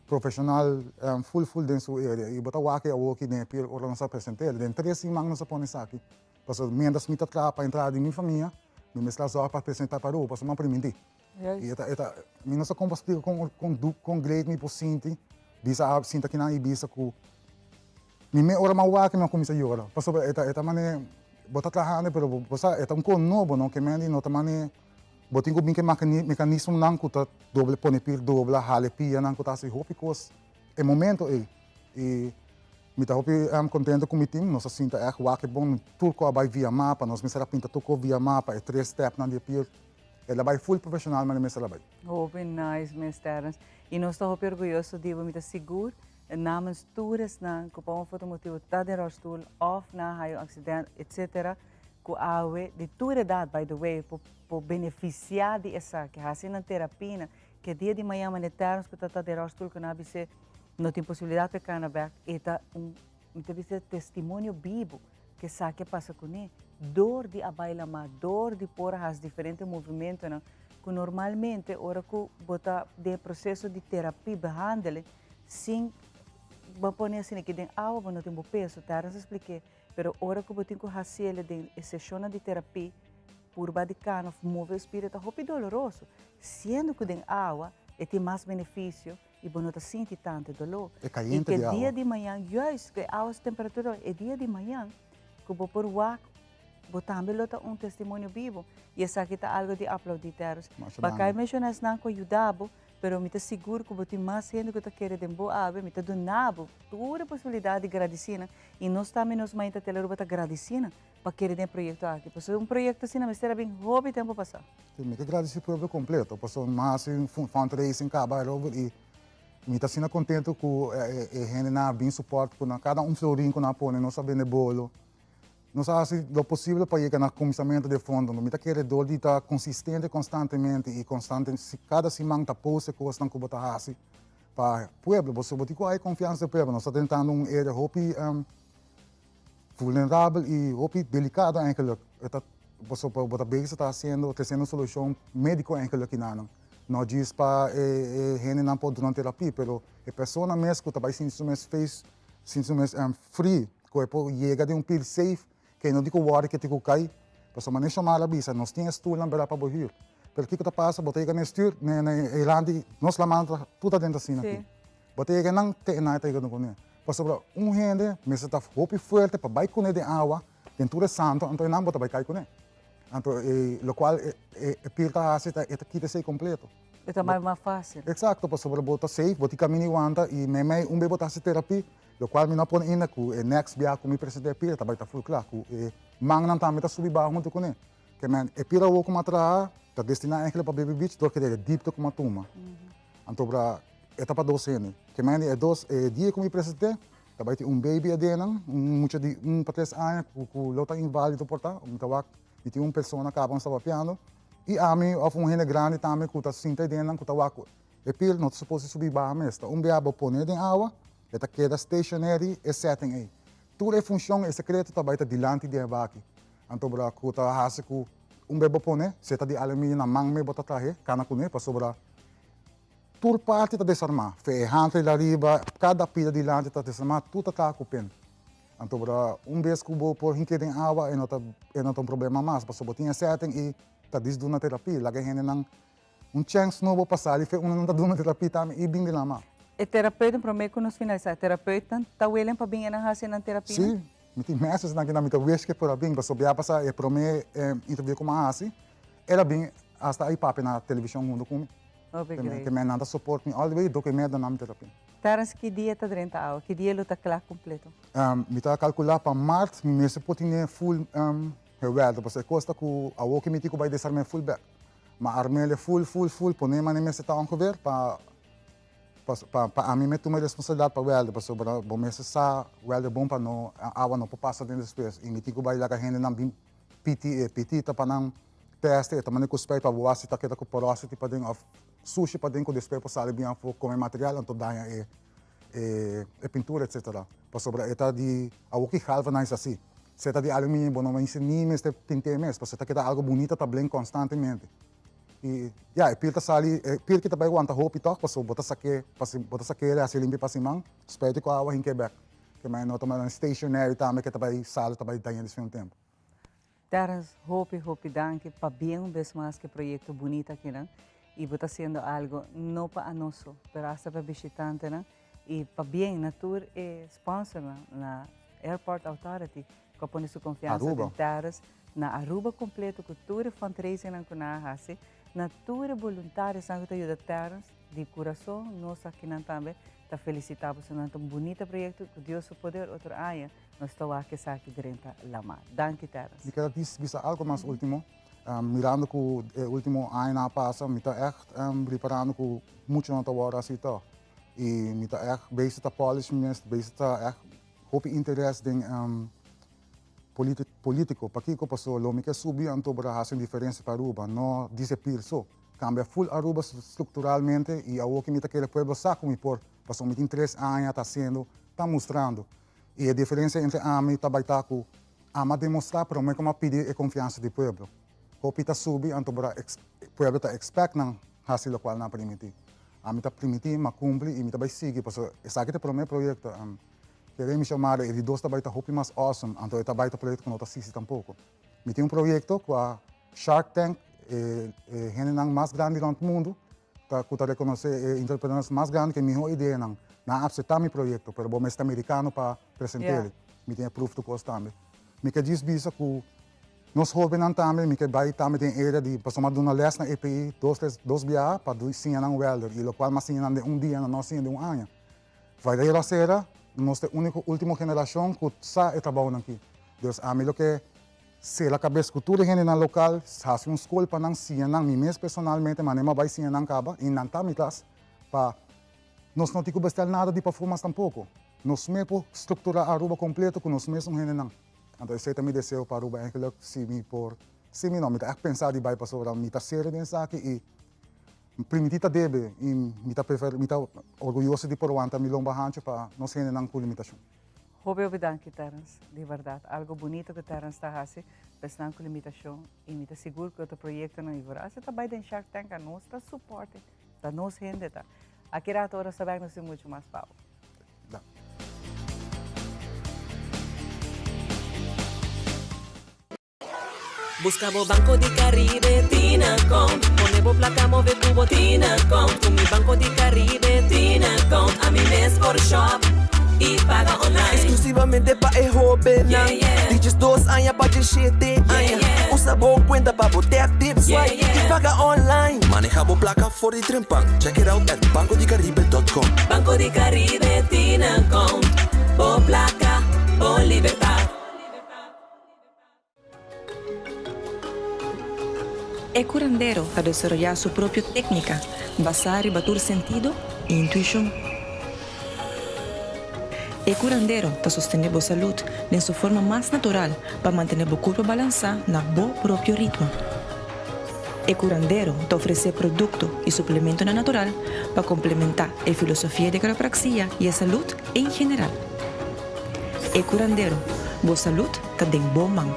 S16: profissional full dentro da área e bota wake a walkie ne pir ora nossa apresentar den 3 semanas nossa pone aqui para mientras me tá para entrar de minha família me mescla só para apresentar para o para uma primeira e me nossa compartilha com grade me por sinti bisa sinta que na ibisa com me ora mauá que me comisa yora. Passo eta mane bota trahane pero bosa eta ko novo no que mendi no tamane botin ko binke mecanismo nan ko ta doble pone pir doble hale pia nan ko ta se hopikos é momento e me tá contente com o meu time, nós assim tá que bom tudo vai via mapa, nós me será pinta tudo via mapa, é 3 steps na dia pior, ela vai full profissional, mas me será vai.
S4: Open nice, Miss Terence. E nós estamos orgulhosos de me seguro, namens tours na que para fotomotivo tá de rostul, off na haio acidente, etc. Que awe de toda idade, by the way, por beneficiar de essa que assim na terapia, que dia de manhã me Terence que tá de rostul que na bise não tem possibilidade de ficar na back, eta testemunho vivo que sabe que passa com ele, dor de abailama, dor de pôr as diferentes movimentos, que normalmente, ora que bota de processo de terapia, behandelen, sim, vou pôr assim que tem água, não tem peso, tá? Eu expliquei, mas ora que botem com raciele de sessão de terapia, por badicano, move o espírito, é doloroso, sendo que tem água, tem mais benefício, e não está sentindo tanto dolor.
S16: É caliente
S4: e que
S16: de
S4: dia
S16: água.
S4: de manhã, justo que a temperatura é dia de manhã, que vou por o também testemunho vivo. E essa aqui está algo de aplaudir. Para mencionar isso não ajudava, mas me seguro que tem mais gente que está querendo boa ave, me donava toda a possibilidade de agradecer. E nós também nos mães da Teleruba está agradecendo para querer projeto aqui. Porque um projeto assim, mas será bem hobby tempo passar.
S16: Sim, me agradecer por o completo, porque mais fundraising acaba e me está sendo contente com a gente na bem suporte com cada florinho que nós põe, nós sabemos bolo. Nós fazemos o possível para chegar no comissamento de fundo. Me está querendo de estar consistente constantemente e cada semana está posto coisas que botar assim para o povo. Você botar com a confiança do povo. Nós estamos tentando área hopi vulnerável e hopi delicado eigenlijk. Você botar bem está trazendo solução médico eigenlijk aqui não diz para gente não pode durante terapia, mas a pessoa mesmo que também sinto mais free, que pode chegar de pil safe, que não digo worry que tico cai, mas maneira chamar a bisa, nós temos estudo não para borrir. Pero que passa, botei que nestur, na Irlanda, nós lá manda tudo dentro assim aqui. Botei que não tem nada que não conhece. Mas sobre gente, mas está hopi forte para vai com de água, dentro de santo, então não bota vai cair com ele. Então, o qual a pilta assim está aqui de ser completo.
S4: É mais fácil.
S16: Exato, para sobre bota safe, bota caminho anda e me bebe botar se terapia, o qual me não põe ainda que o next dia com me presente pilta, tá vai tá full claro, que mang não tá me tá subir barro junto com ele. Que man, pila o como atrás, tá destinado eigenlijk para baby beach, do que é deep to como tuma. Então para etapa 2 anos, que man é dia com me presente, tá vai ter baby adena, muito de 3 anos, que lota inválido portar, tá e tem pessoa que acaba estava piano e a mim of gente grande também que está sinta dentro que está e pil não se pode subir barra mesmo biabo pone de água eta queda stationary e setting aí tudo é função é secreto tá baita dilante de aqui então bra que tá hase que bebo pone seta de alumínio na mão me bota traje cana com para sobrar tudo parte tá desarmar ferrante lá riba cada pilha dilante tá desarmar tudo tá com pen. Então, vez que eu por hinker em água, não tem problema mais. Porque eu tinha setting e está desdo na terapia. Lagi gente não chance novo passar, e não está dando terapia também e bem de lá mais.
S4: E terapeuta para mim que nos finalizar, terapeuta está willing para bem na raça na terapia?
S16: Sim, me tem meses na que não me tá wish que por bem, porque eu passar e para mim interview com a raça, era bem hasta aí papo na televisão mundo comigo. Que me nada suporte me all the way do que me dá na terapia.
S4: Terence, que dia está dentro da água? Que dia ele está claro completo?
S16: Me está calcular para março, me se pode ter full reward, porque custa que a o que me tico vai desarmar full back. Mas armele full, por nem me se está ongeveer para a mim me tomar responsabilidade para welder, porque bom me se sa welder bom para não a água não passa dentro do espaço. E me tico vai lá que a gente não bem PT tá para não teste, também com respeito para voar se tá que tá com porosity para dentro sushi para dentro do espelho para sair bem como material, então dá pintura, etc. Para sobre eta de algo que galvanize assim. Se tá de alumínio, bom, não ensina este tinte mesmo, porque tá que tá algo bonito, tá bem constantemente. E pilta sali, pilta que também aguanta roupa e toque, para botar saque ele assim limpo para cima, espelho com a água em Quebec. Que mais não toma stationary também que também sali também daí nesse mesmo tempo.
S4: Terence, hope danke para bem vez mais que projeto bonito aqui, né? E está sendo algo não para nós, mas hasta para visitante, né? e para bem na tour e sponsor na Airport Authority que põe sua confiança em terras na Aruba completo com tour fundraising na kunahasi na tour voluntária sangue ajuda terras de coração nós aqui na também tá felicitamos por um bonito projeto que Deus o poder outro ano nós estamos aqui aqui grenta lama danke terras
S16: Ik heb bisa algo mais último mirando que o último ano na passa me tá echt preparando com muito não tá agora assim tá e me tá echt bezig tá polish minister bezig tá echt hope interesse em político para que passou lo me que subir anto para fazer diferença para Aruba não disappear so cambia full Aruba estruturalmente e a que me tá querer pueblo saco me por passou me tem 3 anos tá sendo tá mostrando e a diferença entre a mim tá baitaco ama demonstrar para mim como pedir a confiança do pueblo hope tá subir anto para pueblo tá expect não fazer o qual não permitir a mim tá permitir mas cumpre e me tá vai seguir passou essa aqui é o primeiro projeto querer me chamar e dos tá baita hope mais awesome anto tá baita projeto que não tá sisi tampouco me tem projeto com a Shark Tank gente mais grande do mundo tá que tá reconhecer entrepreneurs mais grande que minha ideia não na aceitar meu projeto pero bom mestre americano para apresentar me tem proof to cost também me que diz bisa que nós jovens também me que vai também tem área de passar uma dona les na EPI dois via para dois sim na welder e o qual mas sim de dia não sim de ano vai daí a ser nós é a última geração que está trabalhando aqui Deus a mim o que se a cabeça cultura gente na local faz escola para não sim não me mesmo personalmente mas não vai sim não acaba e não tá me classe para nós não temos que nada de performance tampouco nós mesmo estruturar a Aruba completo com nós mesmos gente não então esse é meu desejo para Aruba é se me não me tá pensar de vai passar me tá sério nessa aqui e primitita debe e me tá orgulhoso de por onta me lomba hanche para nós gente não com limitação
S4: Obrigado, Terence, de verdade. Algo bonito que Terence está fazendo, pensando com limitação e me está seguro que o projeto não vai. Você está bem em Shark Tank, nós está suporte, está nos gente, tá. Aqui a hora sabemos se muito mais pau.
S6: Buscamos Banco de Caribe, Tinacom. Ponemos placa, move cubo, Tinacom. Con mi Banco de Caribe, Tinacom. A mi mes por shop e paga online.
S14: Exclusivamente para el joven. Dices 2 años para 7 años. Usa boa cuenta para botar tips y paga online. Manejamos placa for the Trempan. Check it out at bancodecaribe.com.
S6: Banco de Caribe, Tinacom. Por placa, por libertad.
S17: É curandeiro a desarrollar sua própria técnica, basada em bater sentido e intuição. É curandeiro a sustentar a saúde de sua forma mais natural para manter o corpo balançado na seu próprio ritmo. É curandeiro a oferecer produto e suplemento natural para complementar a filosofia de quiropraxia e a saúde em geral. É curandeiro, boa saúde está em boa mão.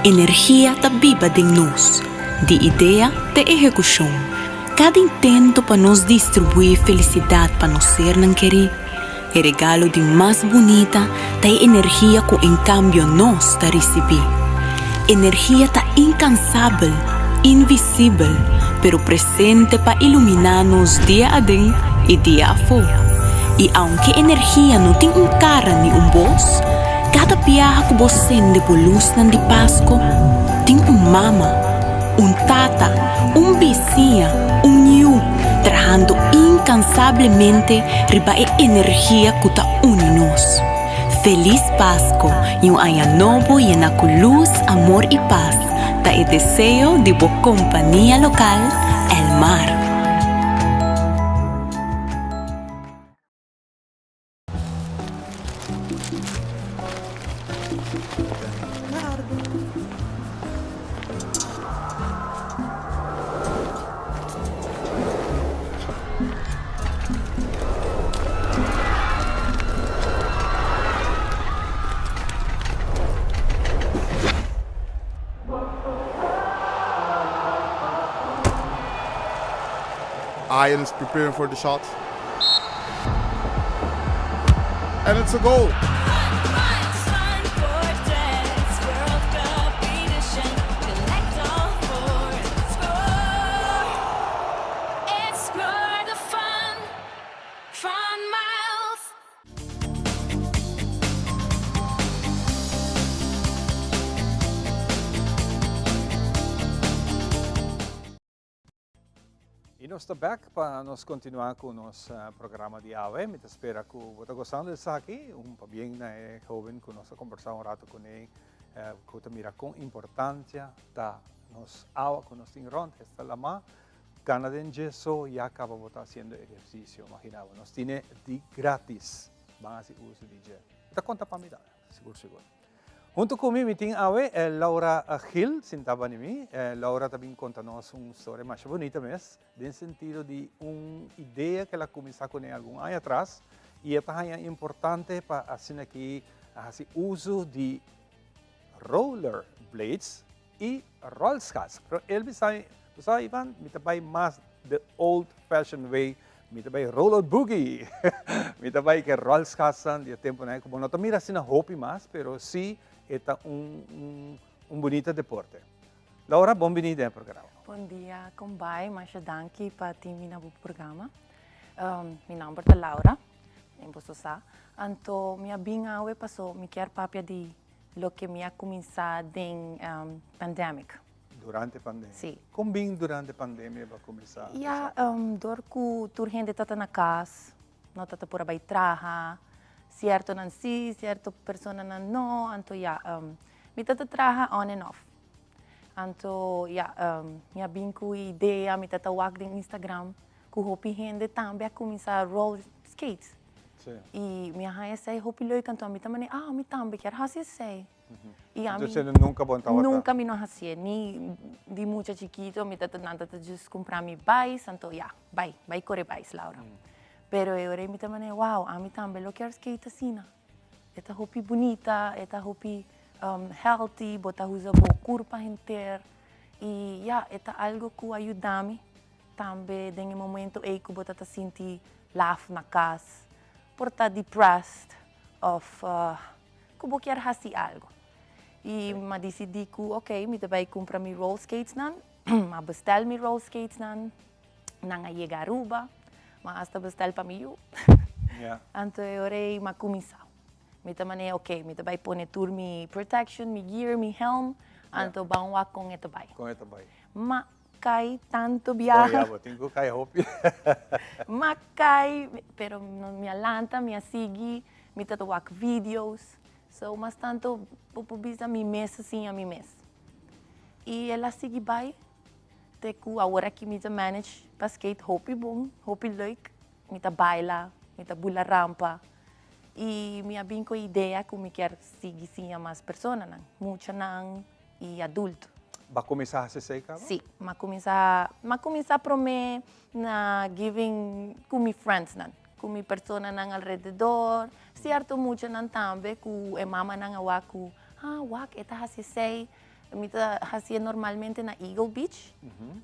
S6: Energia está viva de nós, de ideia de execução. Cada intento para nos distribuir felicidade para nós ser não querer, é regalo de mais bonita da energia que em cambio nós está receber. Energia está incansável, invisível, pero presente para iluminar-nos dia a dia e dia a fora. E aunque energia não tem cara nem voz, cada piaja que você sente por luz de Páscoa tem mama, tata, vizinha, niu, trabajando incansavelmente riba a energia que está unidos. Feliz Páscoa e ano novo llena com luz, amor e paz. Da o desejo de boa companhia local, El Mar.
S18: Ian is preparing for the shot. And it's a goal.
S12: E nós estamos back para nós continuar com o nosso programa de AWE. Me espera que você está gostando disso aqui. Bem, né, jovem, que nós conversar rato com ele, que mira com importância da nos água que nós temos esta lama, canadense e acaba botar fazendo exercício. Imaginava, nós temos de grátis, van a hacer uso de gel. Esta conta para mim, seguro. Junto comigo tem Laura Gil, sentava em mim. Laura também conta-nos uma história mais bonita mesmo, no sentido de uma ideia que ela começou com algum ano atrás, e é importante para fazer aqui uso de rollerblades e rollskates. Pero ele sabe, Ivan, me trabalha mais the old-fashioned way, me trabalha roller boogie, me trabalha que rollskates de tempo, né? Como não mira assim na hobby mais, pero sim é bonito deporte. Laura, bem-vinda ao programa.
S19: Bom dia, combai, mas danke para ti no programa. Meu nome é Laura, em Bossosá. Então, minha binga passou, me quer papia de lo que me começar em pandemic.
S12: Durante a pandemia?
S19: Sim.
S12: Como bem durante a pandemia vai começar?
S19: Ja, door que tur gente está na casa, não está por aí trabalhar. Certo não sim, certo pessoa não, então me tata traha on and off. Então minha binco ideia, me tata walk no Instagram, que hopi gente também começar roller skates.
S12: Sim.
S19: E minha rainha sei hopi loi canto me também, me também quer fazer sei. E
S12: então você nunca bontava?
S19: Nunca me não fazia, nem de muito chiquito, me tata nada just comprar me bikes, então vai correr bikes, Laura. Pero eu me também, wow, a mim também eu quero skate assim. Esta roupa bonita, esta roupa healthy, bota usa boa corpo inteira. E esta algo que ajuda-me também no momento em que bota sentir laugh na casa, por estar depressed, of que eu quero fazer algo. E me decidi que, ok, me vai comprar me roller skates nan, me bestel me roller skates nan, não chega a Aruba. Mas hasta bestel para mim. Então eu orei uma comissão. Me também ok, me também pôr me protection, me gear, me helm. Então vamos lá com esta bai.
S12: Com esta bai.
S19: Mas cai tanto viaje.
S12: Tenho que cair roupa.
S19: Mas cai, pero me alanta, me sigue, me tatuar vídeos. So mas tanto popubisa mi mês assim a mi mês. E ela sigue bai. Te ku agora que me manage para skate hopi bom, hopi leuk, me baila, me bula rampa e minha bem com ideia que me quer seguir sim a mais pessoas não, muita não e adulto.
S12: Vai começar a se sei, cara?
S19: Sim, mas começar para mim na giving com meus friends não, com minhas pessoas não ao redor, certo muito não também com a mama não awaku, wak eta se sei. Mita fazia normalmente na Eagle Beach.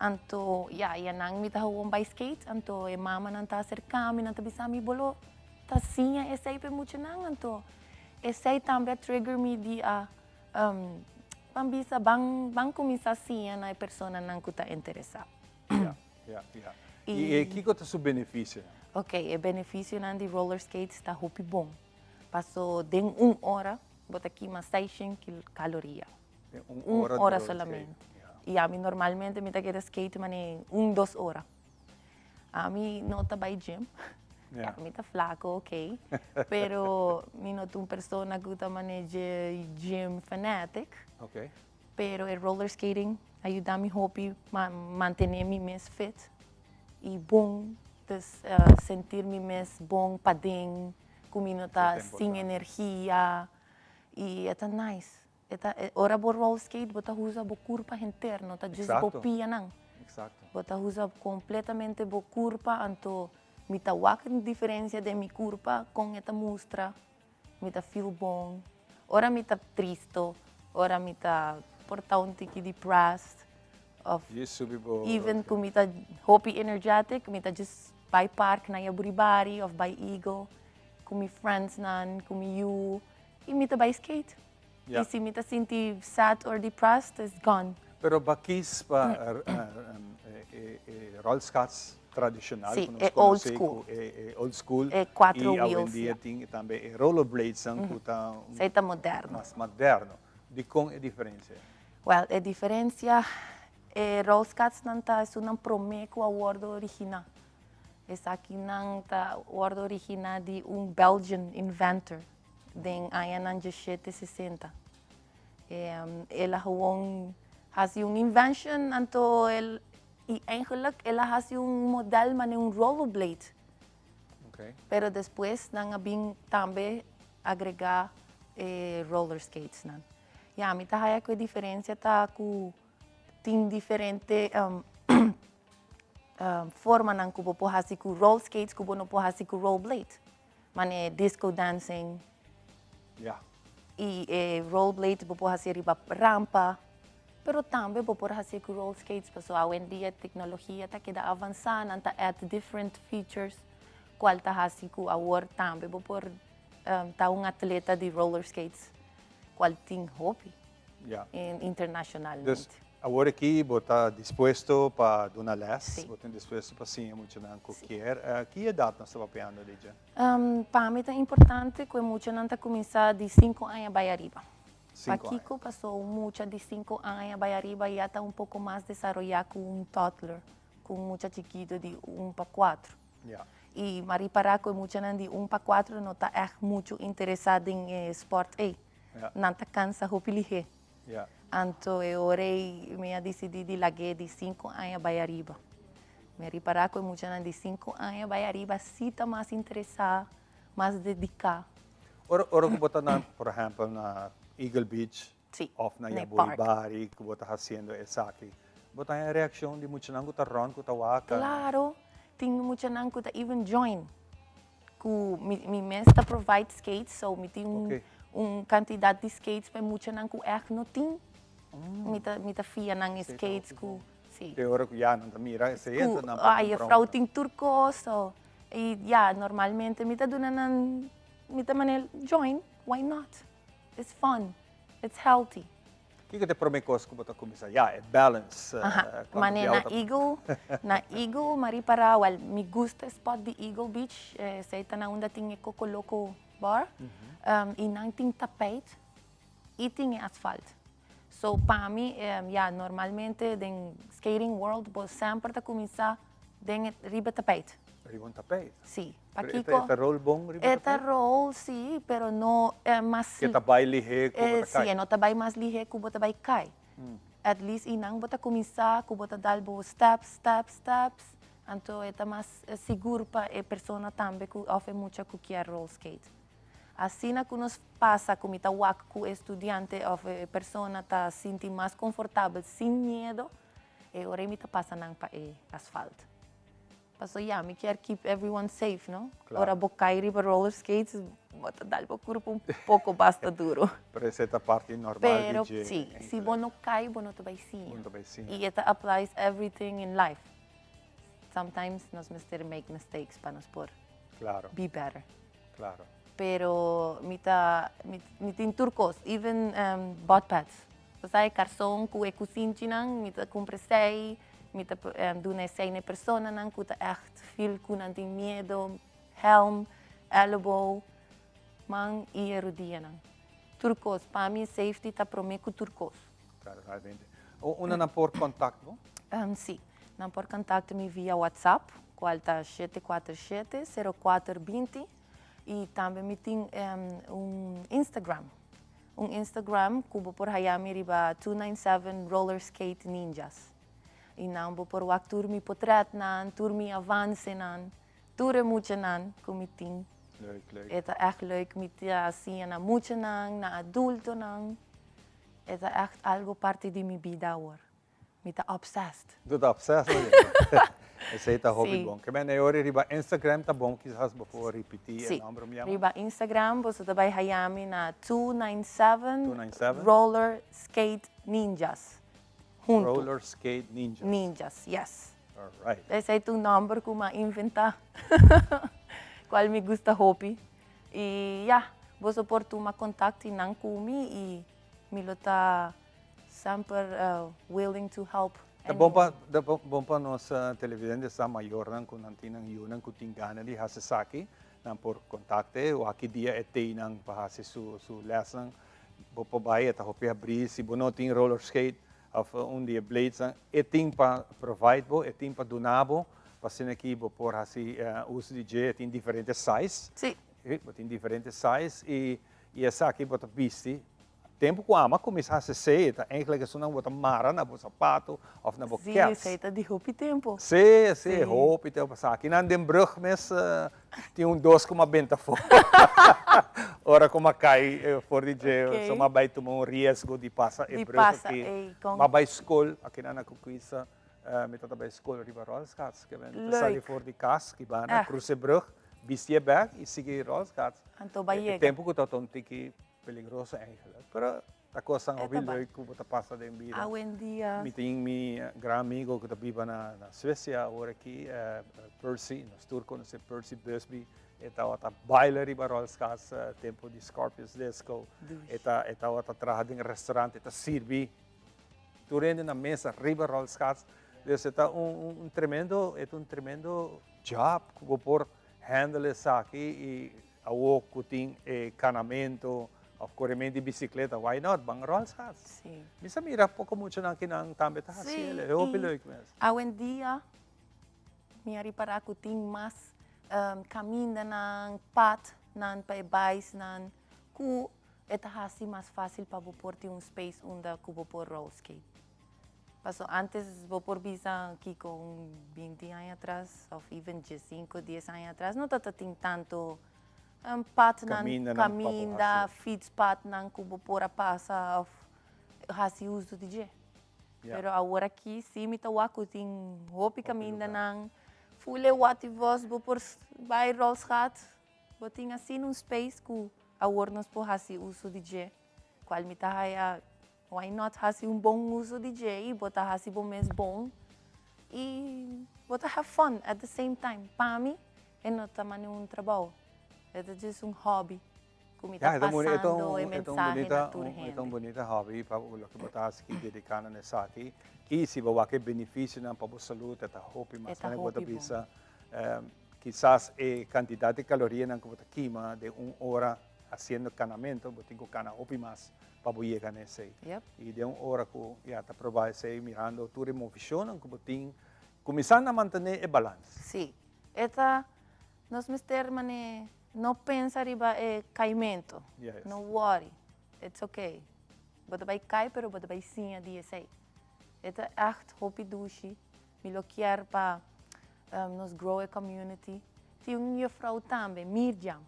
S19: Anto, nang mita huwag by skate. Anto, mama nang ta cerca, mi nang tabisa mi bolo. Ta siya, esay pe mucho nang. Anto, esay também trigger mi di pambisa bang kumisa siya na persona nang kuta interesa.
S12: E que é o benefício?
S19: Ok, o benefício nang di roller skates está hopi bom. Passo den 1 hora, bota aqui uma 6 caloria. Uma hora solamente. E a mim normalmente me quero skate mas 1-2 horas. A mim não está by gym. A mim está flaco, ok. Pero me não é uma pessoa que está maneja gym fanatic.
S12: Ok.
S19: Pero o roller skating ajuda-me hobby manter-me mais fit e bom, sentir-me mais bom para dentro, como não está sem energia e é nice. Ora bo roller skate, bota usa bo curva interno, não tá just bo pia não.
S12: Exato.
S19: Bota usa completamente bo curva, anto me tá wak diferença de mi curva com esta mostra, me tá feel bom. Ora me tá triste, ora me tá portar um tique depressed, of
S12: Isso po.
S19: even kung mita hopi energetic, mita just by park na yaburibari of by ego, kung mi friends nan, kung mi you, mita by skate.
S12: Yeah.
S19: Si mita sinti sad or depressed, is gone.
S12: Pero bakis pa roll skates tradicional,
S19: Sí,
S12: kung
S19: é
S12: nos
S19: old
S12: conhece
S19: school.
S12: old school.
S19: É quatro
S12: e
S19: wheels,
S12: hoje em dia
S19: yeah.
S12: tem também rollerblades,
S19: Seita moderno.
S12: mais moderno. De com a diferença?
S19: Well, a diferencia, roll skates nanta es una promeco a wordo original. Es aquí nanta wordo original de un Belgian inventor, den ayan 1760. Ela gewoon has een invention anto el y eigenlijk ela has un model man un rollerblade.
S12: Okay.
S19: Pero después nang abing tambe agregar roller skates nan. Ya, mi tahaya ko diferencia ta ku ting diferente forma nang kubo po hasi ku roll skates kubo no po hasi ku roll blade. Mane disco dancing.
S12: Yeah.
S19: Y roll blade po hasi riba rampa. Pero tambe po hasi ku roll skates pa so awen dia teknolohiya ta keda avanzan anta add different features kwal ta hasi ku awor tambe po ta un atleta de roller skates qual ting hobby
S12: Yeah.
S19: internacionalmente.
S12: Dus, agora aqui, está disposto para dar les, está disposto para sim, muito não qualquer. Que idade nós estamos pensando, DJ?
S19: Para mim é importante que muito não está começar de 5 anos para arriba. Para Kiko passou muito de 5 anos para arriba e já está pouco mais desenvolvido com toddler, com muito chiquito de 1 para 4.
S12: Yeah.
S19: E Mari Paraco é muito de 1 para 4 não está muito interessado em esporte. Não está cansa de pilhar.
S12: Yeah.
S19: Então, eu orei, me decidi de laguer de 5 anos para arriba. Me reparar que muito de 5 anos para arriba, se está mais interessado, mais dedicado.
S12: Ora que você na, por exemplo, na Eagle Beach, ou na Yabuibari, que você está fazendo isso aqui, você tem a reação de muito não que está ron, que está waka?
S19: Claro, tem muito não que está even join. Que me mestre provide skates, so me tem quantidade de skates para muito não que é não tem. Me tá fia não skates que sim.
S12: De hora que já não tá mira, esse entra na.
S19: Ai, a frau tem turco, so e já normalmente me tá dando nan me tá manel join, why not? It's fun, it's healthy.
S12: O que te promete que você começa? Já é balance.
S19: Mane na Eagle, mari para well, me gusta spot de Eagle Beach, sei tá na onda tem Coco Loco bar, e não tem tapete, e tem asfalto. So, para mim, normalmente, no skating world, você sempre está começando com riba tapete.
S12: Riba tapete?
S19: Sim.
S12: É roll bom riba tapete?
S19: É roll, sim, pero não é mais...
S12: Que trabalho ligeiro que você cai?
S19: Sim, não trabalho mais ligeiro que você cai. At least, não você começar, que você dar steps. Então, é mais seguro para a pessoa também que oferece muito que é roll skate. Assim que nos passa com o estudante ou a pessoa está se sentindo mais confortável, sem medo, e agora me passa para o asfalto. Passo me quer keep everyone safe, não? Ora, vou cair para roller skates, vou dar o corpo pouco basta duro.
S12: Para essa parte normal.
S19: Pero sim, se você não cai, você não vai sim. E isso applies everything in life. Sometimes nós make mistakes para nos por be better.
S12: Claro.
S19: Pero mita turcos, even butt pads. Pasay karson ku ekusinchi nang mita compressei, mita dunei na persona nang kuta echt feel ku nanting miedo, helm, elbow, mang ierudia nang. Turcos, para mim safety ta promeco turcos.
S12: Claro, realmente. Una na por contact mo?
S19: Sim, na por contact me via WhatsApp, qual tá 747-0420. E também me tem Instagram. Instagram que vou por Hayami riba 297 Roller Skate Ninjas. E não vou por o turmi portrait nan, turmi avance nan, ture muito nan, que me tem.
S12: Leuk.
S19: É echt leuk, me tem assim na muito nan, na adulto nan. É echt algo parte de minha vida agora. Me tá obsessed.
S12: Tu tá obsessed? Esse aí tá hobby bom. Que bem, agora riba Instagram tá bom, quizás vou repetir o nome.
S19: Riba Instagram, você também Hayami na 297 Roller Skate Ninjas. junto.
S12: Roller Skate Ninjas.
S19: Ninjas, yes.
S12: All right.
S19: Esse é o number que eu inventar. Qual me gusta hobby. E você pode tomar contato não comigo e me está sempre willing to help.
S12: Da bom pa nossa televidente sa maior nang kung nanti nang yun ang kutingana di hasasaki nang por kontakte o aki dia ete nang pahasi su lesson bopa bay eta hopi abri si bonoting roller skate of dia blades ang eting pa provide bo eting pa donabo pasin aqui bo por hasi uso DJ eting diferentes size.
S19: Sim.
S12: Em diferentes size e essa aqui bota pisti tempo com ama começar a ser tá eigenlijk é só não botar mara na bo sapato of na bo caps.
S19: Sim, tá de roupa tempo.
S12: Sim, roupa tempo passar aqui na Denbrug mes tinha dois com uma benta fora. Ora como cai for DJ só uma vai tomar risco de passar e brug aqui. Uma vai escola aqui na Kukuisa met dat bij school Ribarol gaat. Ik ben sali voor die kas, ik ben naar Cruzebrug, Bistie Berg, ik zie hier Rols gaat. Het tempo que dat een tikkie peligroso eigenlijk. Pero a coisa é bem leuk como tá passa de vida.
S19: Buen dia.
S12: Mi tem mi gran amigo que tá viva na Suécia agora aqui, Percy, nos turco, não sei Percy Busby. Eta wata bailer Ribarol gaat tempo de Scorpions Disco. Eta wata trabalha em restaurante, eta sirvi. Durante na mesa Ribarol gaat. Dus het is een tremendo job por handle saki e awo kuting canamento of corrimento de bicicleta. Why not? Bang rolls hat.
S19: Sim.
S12: Misa mira pouco muito nang kinang tambet ha.
S19: Sim.
S12: É o piloik mes.
S19: Hoje dia minha para kuting mas caminha nang pat nan paibais nan ku eta hasi mais fácil para porti um space onde kubo por roller skate. Paso antes vou por visa aqui com 20 anos atrás, ou even 5, 10 anos atrás, não tem tanto pat caminha, feeds pat não cubo por a passa, ou hasi uso de je. Pero agora aqui sim me tawa ko ting hopi caminha não fule what vos vou por by rolls hat, vou ting assim um space ku agora nos por hasi uso de je. Qual me taha why not hasi bom uso de DJ, bota hasi bom mês bom e bota have fun at the same time. Para mim, não também trabalho, é just hobby. Como está passando e mensagem na tua gente.
S12: É tão bonita hobby para o que botar aqui dedicado nessa aqui. Que se vai ter benefício na para a saúde, é hobby, mas não bota bisa. Quizás a quantidade de calorias na que bota queima de 1 hora fazendo canamento, botinho cana hobby mais. Para chegar nesse. E de uma hora que já está provado se mirando tu removição que botin começando a manter o balanço.
S19: Sim. Eta nós mister mane não pensa riba caimento. No worry. It's okay. Bota vai cair, pero bota vai sim a dia sei. Eta echt hopi dushi. Me lo quer para nos grow a community. Tem juffrou também, Miriam.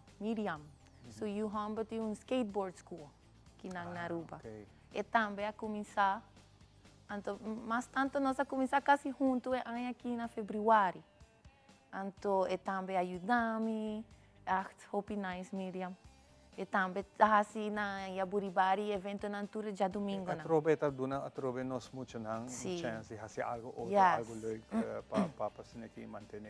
S19: So you hamba tem skateboard school. Kinang Naruba. E também a começar, mas tanto nós a começar quase junto aqui na fevereiro. Então, e também ajudar-me, echt hope nice Miriam. E também assim na Yaburibari evento na altura já domingo.
S12: Atrobe nós muito não chance de fazer algo outro, algo leuk para se aqui manter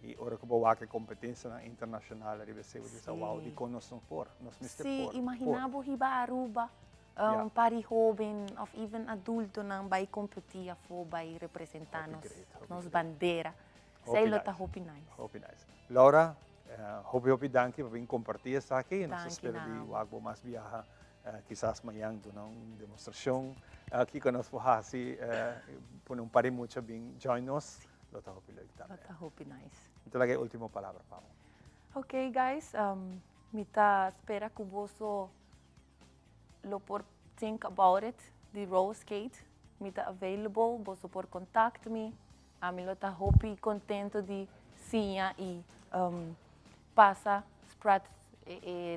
S12: e ora que boa que competência internacional deve ser dessa wow de conosco por nós mister por.
S19: Sim, imaginava hiba Aruba para jovem of even adulto não vai competir for vai representar nos bandeira. Sei lá tá hope nice.
S12: Laura, hope danke por vir compartilhar essa aqui, nós espero de algo mais viaja. Quizás amanhã uma demonstração aqui conosco assim por um par muito bem join nos. Lota
S19: hope nice.
S12: Então, a última palavra, Paulo.
S19: Ok, guys. Mita espera que você lo por think about it, the roller skate. Mita available, você por contact me. A mim lota hope contento de sinha e passa spread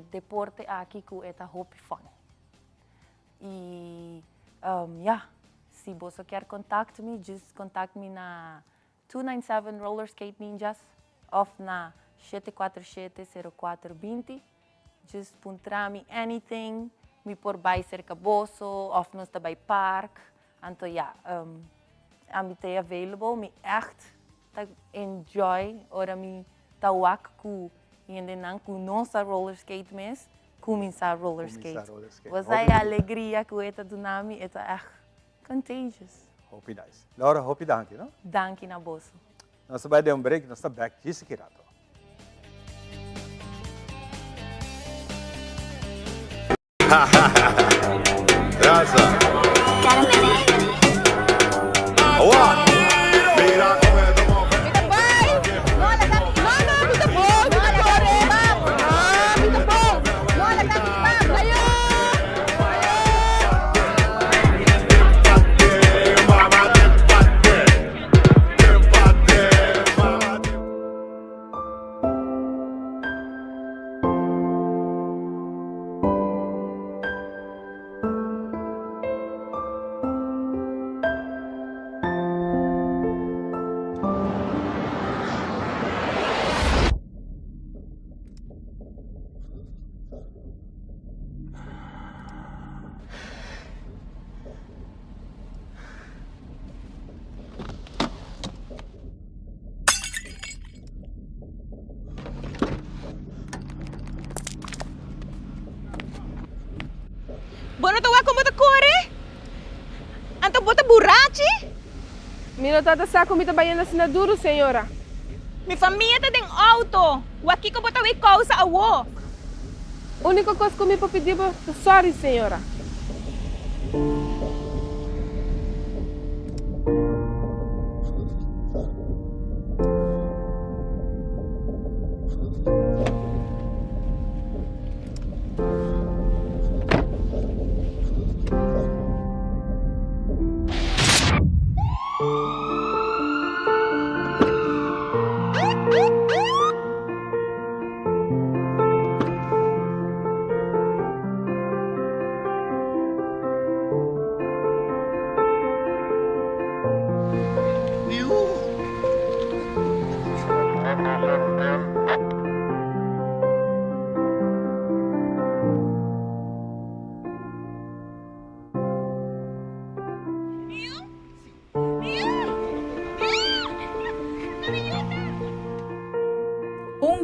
S19: deporte aqui que é hope fun. E se você quer contact me, just contact me na 297 Roller Skate Ninjas of na 747-0420. Just puntra me anything, me por by cerca boso, of nos tabay park, Anto ja, ami te available, mi echt tak enjoy ora mi tawak ku yende nan ku nossa roller skate mes, começar roller skate. Was a alegria ku eta dunami eta echt contagious.
S12: Hopi nice. Laura, hopi danke, no?
S19: Danke na boso.
S12: Nós vai dar break, nós estamos back de seguirato.
S17: Bueno, tu como te corre? Anto bota borrachi?
S9: Mira, tata saco mi trabalhando assinadura, senhora.
S17: Mi família tá em auto. O aqui que bota we causa a wo.
S9: Única coisa que eu me pedir é sorry, senhora.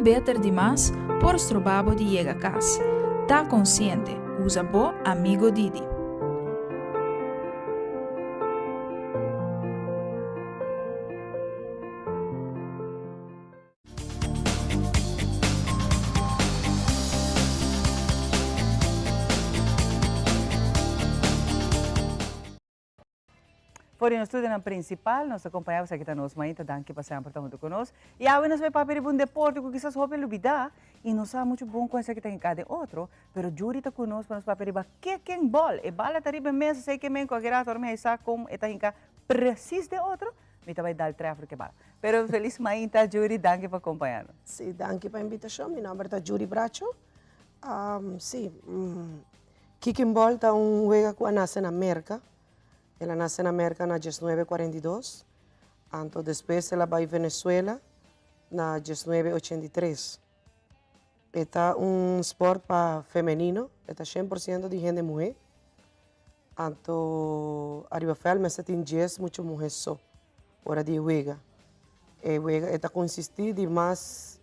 S20: Beter demais por strobabo de llega a casa. Tá consciente, usa bo amigo Didi.
S4: Por no estudo principal, nós acompanhamos aqui conosco, mas então que passeam por junto conosco. E agora nós vamos para um deporte que quizás houve olvidar e não sabe muito bom coisa que tem em cada outro, pero Juri está conosco nós para periba que quem bol, e bala tá riba mesa, sei que men qualquer hora me sabe como está em cá preciso de outro, me vai dar tráfego que bala. Pero feliz mãe tá Juri, danke por acompanhar.
S21: Sim, danke pela invitação. Meu nome é Juri Bracho. Sim, kicking ball está juega com a nace na América. Ela nasce na América na 1942, então depois ela vai para Venezuela na 1983. Está esporte para feminino, está 100% de gente mulher. Então, arriba fel, mas tem 10 muitas mulheres só, hora de juega. Está consiste de mais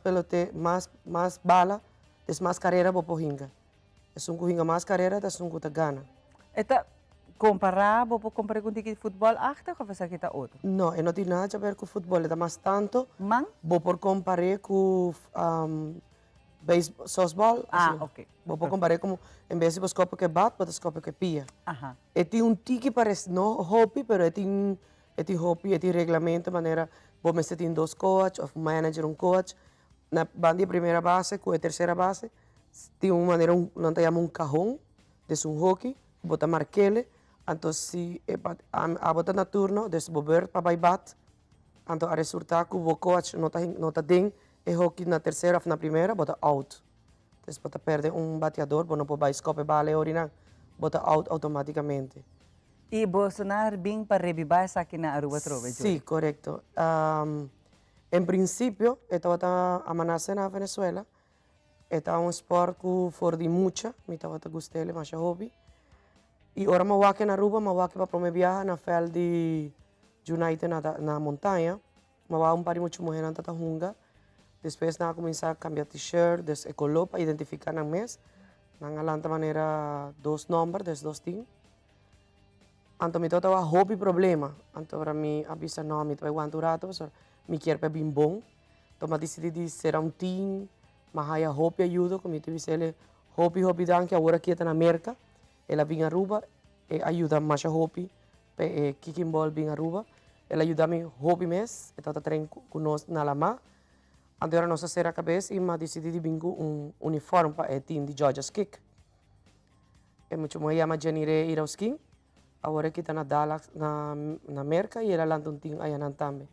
S21: pelote, mais bala, des mais carreira para pohinga. É cohinga mais carreira, das que gana.
S4: Comparar, vou comparar com o futebol achter ou você kita outro?
S21: Não, não tem nada a ver com futebol, é mais tanto. Vou por comparar com beisebol, softball.
S4: Ah, ok.
S21: Vou por comparar com, em vez de você que bate, você escopa que pia. E tem tique parece não hobby, mas tem hobby, tem regulamento, maneira, você tem 2 coaches, ou manager, coach. Na banda primeira base, com a terceira base, tem uma maneira, não tem cajón, de hockey, bota marquele. Então, se a bota na turno, desbober para bat, então a resultado que o coach não está dentro, e hockey na terceira ou na primeira, bota out. Então, bota perde bateador, não pode escope bala orina, bota out automaticamente.
S4: E Bolsonaro bem para revivar essa aqui na Aruba Trove?
S21: Sim, correto. Em princípio, estava a nascer na Venezuela, estava esporte que for de muita, me estava gostando, mas hobby. E ora me wake na Aruba, me wake para me viajar na fel de United na montanha. Me va um par de muito mulher na Tatahunga. Depois na começar a cambiar t-shirt, des ecolô para identificar na mês. Na alanta maneira 2 números, des 2 ting. Anto mi tota wa hobby problema. Anto para mi avisa no, mi vai aguantar um rato, so mi quer para bem bom. Então me decidi ser um team, mas haya hobby ajuda, como eu disse ele, hobby dan que agora aqui está na América. Ela vem a Aruba e ajuda mais a hobby, kicking ball vem a Aruba. Ela ajuda me hobby mes, e tata trein conosco na lama. Agora nós ser a cabeça e me decidi vir com uniforme para o team de Georgia's Kick. É muito mais chama Janire Iroskin. Agora que está na Dallas, na América, e ela lança um time aí também.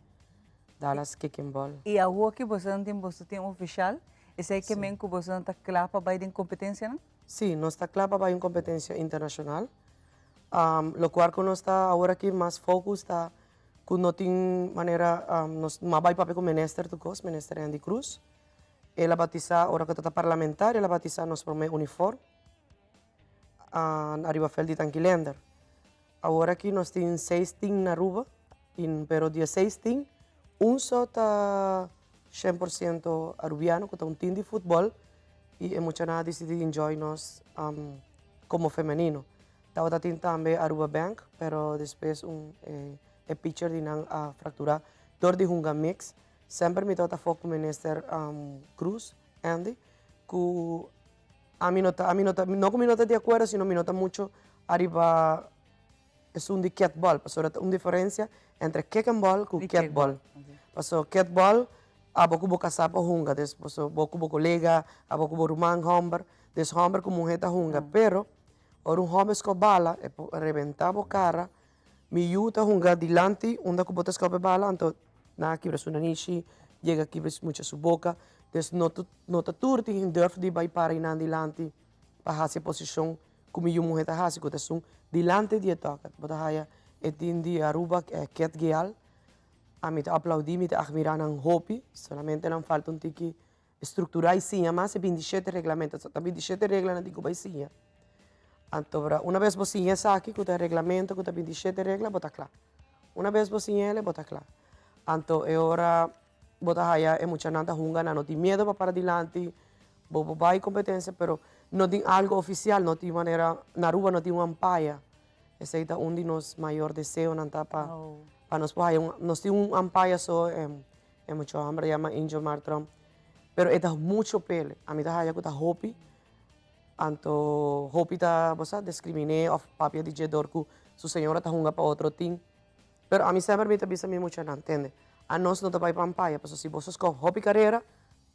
S21: Dallas Kicking Ball.
S4: E a rua que você não tem oficial? Esse aí que men que você não está claro para ir em competência, não?
S21: Sim, nós está claro para ir em competência internacional. Lo qual que nós está agora aqui mais foco está que não tem maneira, nós vai para o ministro do COS, ministro Andy Cruz. Ela batiza, agora que está parlamentar, ela batiza nos primeiro uniforme. Arriba fel de Tanquilander. Agora aqui nós temos 6 teams na Aruba, pero dia 6 teams, só está 100% arubiano, que está um time de futebol, e é muito nada decidido enjoy nós como feminino. Estava também Aruba Bank, pero depois é pitcher de não fracturar, dor de hunga mix. Sempre me toca foco com o ministro Cruz, Andy, que a mim não que me nota de acordo, sino me nota muito arriba. É de catball, porque há uma diferença entre kickball e catball. Porque catball, há pouco caçapa hunga, depois pouco colega, há pouco rumang homber, des homber como mulher hunga, pero ora homem com bala, é rebentar a cara, me yuta hunga dilante, onde que botas com bala, então na quebra sua nishi, chega quebra muito sua boca, des nota turti em durf de vai para inan dilante, para fazer posição como eu mulher tá fazendo, que é dilante de toca, bota haya etin di Aruba ket geal, a mim aplaudi, me admirar não hobby, solamente não falta tiki estruturar e sim, mas é 27 regulamentos, só 27 regras não digo vai sim. Então, uma vez você essa aqui, que o regulamento, que o 27 regras, bota claro. Uma vez você ele, bota claro. Então, agora bota haya é muito nada hunga, não tem medo para dilante, bobo vai competência, pero não tem algo oficial, não tem maneira, na Aruba não tem uma ampaya. Esse é um de nossos maiores desejos, não está para nós, nós temos ampaya só, é muito hambre, chama Angel Martrom, pero é muito pele, a mim está que está hobby, então hobby está, você discriminé, of papia de jedor que sua senhora está hunga para outro time, pero a mim sempre me está muito não entende, a nós não está para ampaya, porque se você escolhe hobby carreira,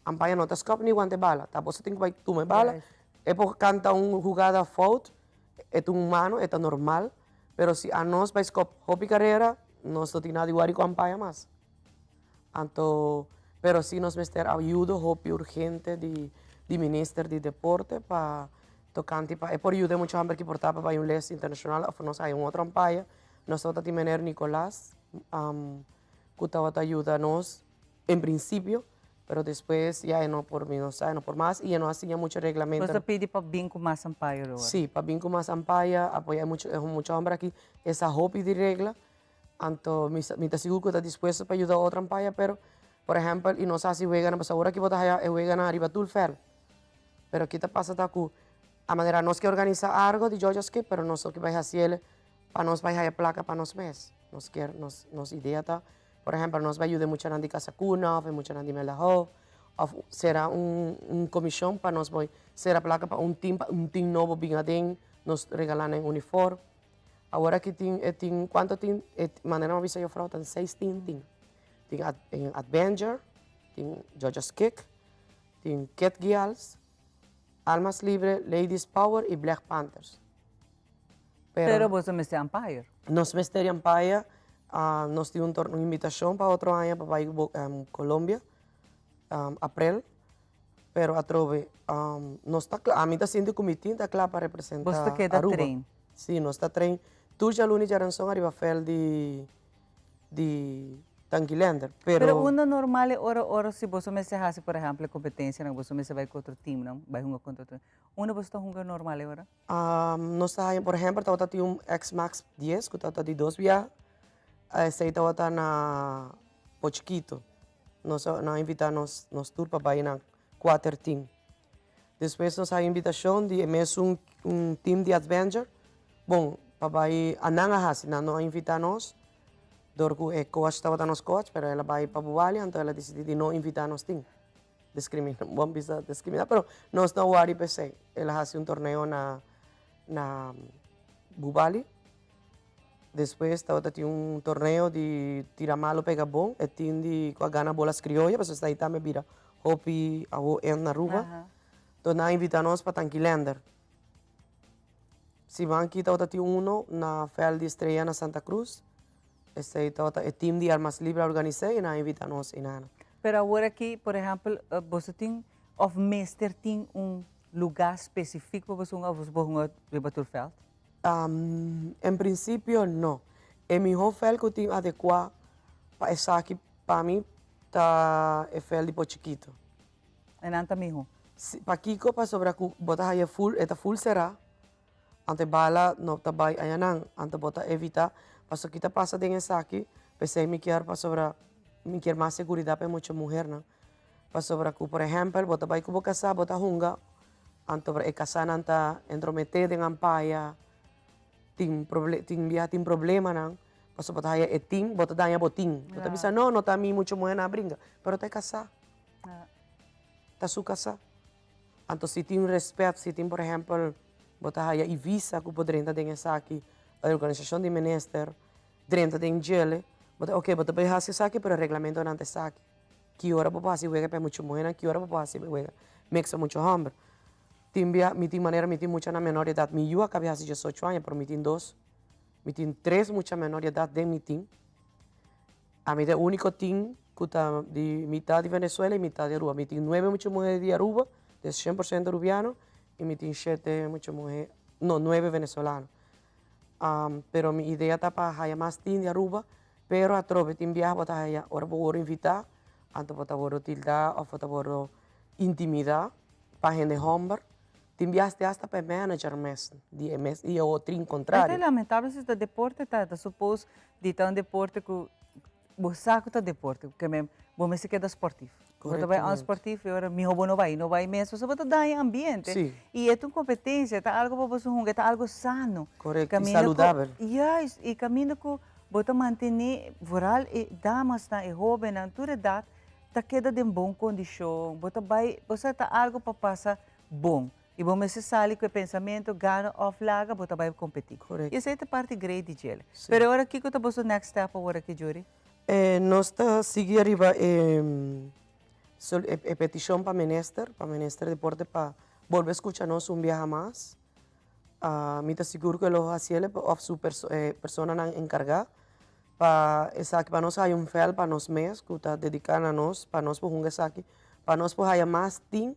S21: ampaya não está escolhe nem guante bala, tá? Você tem que tomar bala. É porque canta jugada fault, é humano, é normal, pero se a nós vai escolher hobby carreira, nós não temos nada igual com a ampaya mais. Então, pero se nós mestre ajuda, hobby urgente de ministro de deporte para tocante, é por ajuda muito hambre que portava para um leste internacional, ou nós há outro ampaya, nós estamos a ter Nicolás, que estava a ajudar nós, em princípio, pero depois já não por menos, não por mais, e não hacía muito regulamento.
S4: Você pede para vir com mais ampaya agora?
S21: Sim, para vir com mais ampaya, apoiar muito homem aqui, essa hobby de regla, então me está seguro que está disposto para ajudar outra ampaya, pero, por exemplo, e não sei se juega, mas agora que você juega na arriba do fer, pero aqui está passa tá com a maneira nós que organiza algo de Georgia's Kick, pero nós que vai fazer para nós vai fazer placa para nós mesmos, nós quer, nós ideia tá. Por exemplo, nós vai ajudar muito na Casa Cuna, vai muito na Melahov, será comissão para nós vai ser a placa para um time novo bingadem, nós regalando um uniforme. Agora que tem quanto tem, maneira avisa eu falo, tem 6 teams, tem Adventure, tem Georgia's Kick, tem Cat Girls, Almas Libre, Ladies Power e Black Panthers.
S4: Pero você me está umpire?
S21: Nós me está umpire. Nós temos uma invitação para outro ano para ir a Colômbia, abril, pero a trove, nós está a mim está sendo comitê, está claro para representar
S4: Você queda
S21: Aruba.
S4: trem?
S21: Sim, nós está trem. Tu já luni já ranção arriba fel de tranquilender.
S4: Pero una normal ora se você me se hace, por exemplo, competência, não você me se vai com outro time, não vai jogar contra outro. Una você está jogando normal ora?
S21: Nós está, por exemplo, estava tem X-Max 10, que estava de 2 viagens. Esse estava na Pochiquito. Nós invitamos nos tour para ir na 4 team. Depois nós a invitação de mesmo team de adventure. Bom, para ir a Nanga Hasi, não invitamos. Dorku coach estava nos coach, pero ela vai para Bubali, então ela decidiu de não invitar nos team. Vamos bisa discriminar, pero nós não worry per se. Ela faz torneio na Bubali. Depois estava torneio de tiramalo pega bom, e tinha com a gana bolas criollas, mas está aí também vira hopi a na Aruba. Então nós invitamos para Tanquilander. Se van aqui estava na Fel de Estrella na Santa Cruz. Esse é o time de Armas Libres organizei e nós invitamos em Ana.
S4: Pero agora aqui, por exemplo, você tem of meester tem lugar específico para você jogar de Battlefield?
S21: Em princípio, não. É melhor fel que eu tenho adequado para essa aqui, para mim, é fel de Pochiquito.
S4: E não está melhor?
S21: Para Kiko, para sobre a botar aí full, é full será. Ante bala, não está bem, aí não, ante botar evitar. Paso kita pasa dengan saki, pensei me quer para sobre me quer mais segurança para muita mulher, não? Para sobre ku, por exemplo, bota vai ku casar, bota hunga, anto para casar nanta entrometer dengan paia, tem problema não? Paso bota haya etim, bota danya boting, bota bisa não tá mi muita mulher na brinca, pero te casar, tá su casar, anto se tem respeito, se tem por exemplo, bota haya e visa ku podrenta dengan saki. A organização de minister, dentro de gele, ok, bota para fazer saque, pero reglamento não tem saque. Que hora para fazer wega para muito mulher, que hora para fazer wega, mixa muito homem. Timbia, me tem maneira, me tem muita na menor idade, me eu acabei de fazer 18 anos, pero me tem 2, me tem 3 muita menor idade de me tem. A mim é o único team que está de metade de Venezuela e metade de Aruba. Me tem 9 muitas mulheres de Aruba, de 100% rubiano, e me tem 7 muitas mulheres, não, 9 venezuelanos. Pero mi idea está para haya más team de Aruba, pero a través de viaje para haya ahora puedo invitar, antes para poder tildar o para poder intimidar para gente hombre. Team viaje hasta para manager mes, e outro contrário.
S4: É lamentável se o deporte tá supôs de um deporte que o saco tá deporte, que mesmo, bom se queda esportivo. Você vai ao esportivo e agora me roubou não vai mesmo, você vai dar em ambiente.
S21: Sim.
S4: E é uma competência, tá algo para você jogar, tá algo sano.
S21: Correto, e saudável.
S4: Yes, e caminho que você manter voral e damas na e jovem na toda idade, tá queda de boa condição, você tá algo para passar bom. E você sai com o pensamento, gana off laga, você vai competir.
S21: Correto.
S4: E essa é a parte grande dele. Pero agora, o que você vai next step agora aqui, Juri?
S21: Nós está seguir arriba petição para minister de deporte para volver a escucharnos viaje mais. Me está seguro que lo hacía of su persona encargada para nós hay fel para nós mes que está dedicado a nós para nós por aqui para nós por haya mais team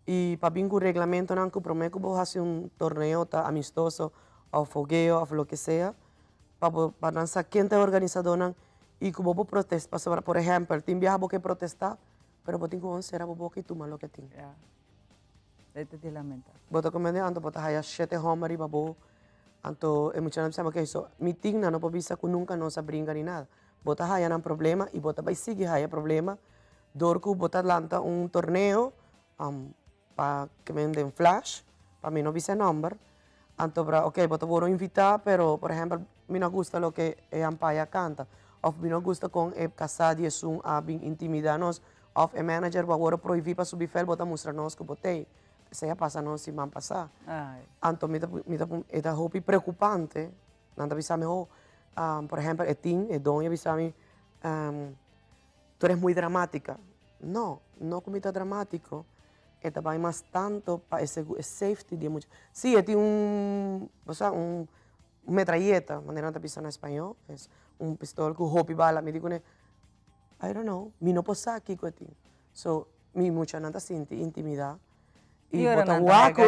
S21: e para bem com o regulamento não que prometo que vou fazer torneio amistoso ou fogueo ou lo que sea para lançar quem é organizador não e que vou protestar por exemplo tem viaje que protestar pero vou ter que considerar vou que tomar lo que tem.
S4: É de lamentar.
S21: Bota como é anto bota haya 7 homens babo anto e muitas vezes sabe que isso meeting não pode bisa que nunca não se brinca nem nada. Bota haya não problema e bota vai seguir haya problema dorco bota lanta torneio para que me den flash para mim não bisa number anto para ok bota vou invitar pero por exemplo me não gusta lo que ampaya canta of me não gusta com casado e sum a bem intimidanos of a manager vai proibir para subir fel bota mostrar nós que botei saya passa não se man passar anto me tá hopi preocupante nanda bisa me por exemplo doña bisa me tu eres muy dramática no como está dramático esta vai mais tanto para esse safety de muito sim é metralleta maneira de pensar em espanhol é pistola com hopi bala me digo né I don't know me não posso aqui com ti so me mucha nada sinti intimidade e bota waco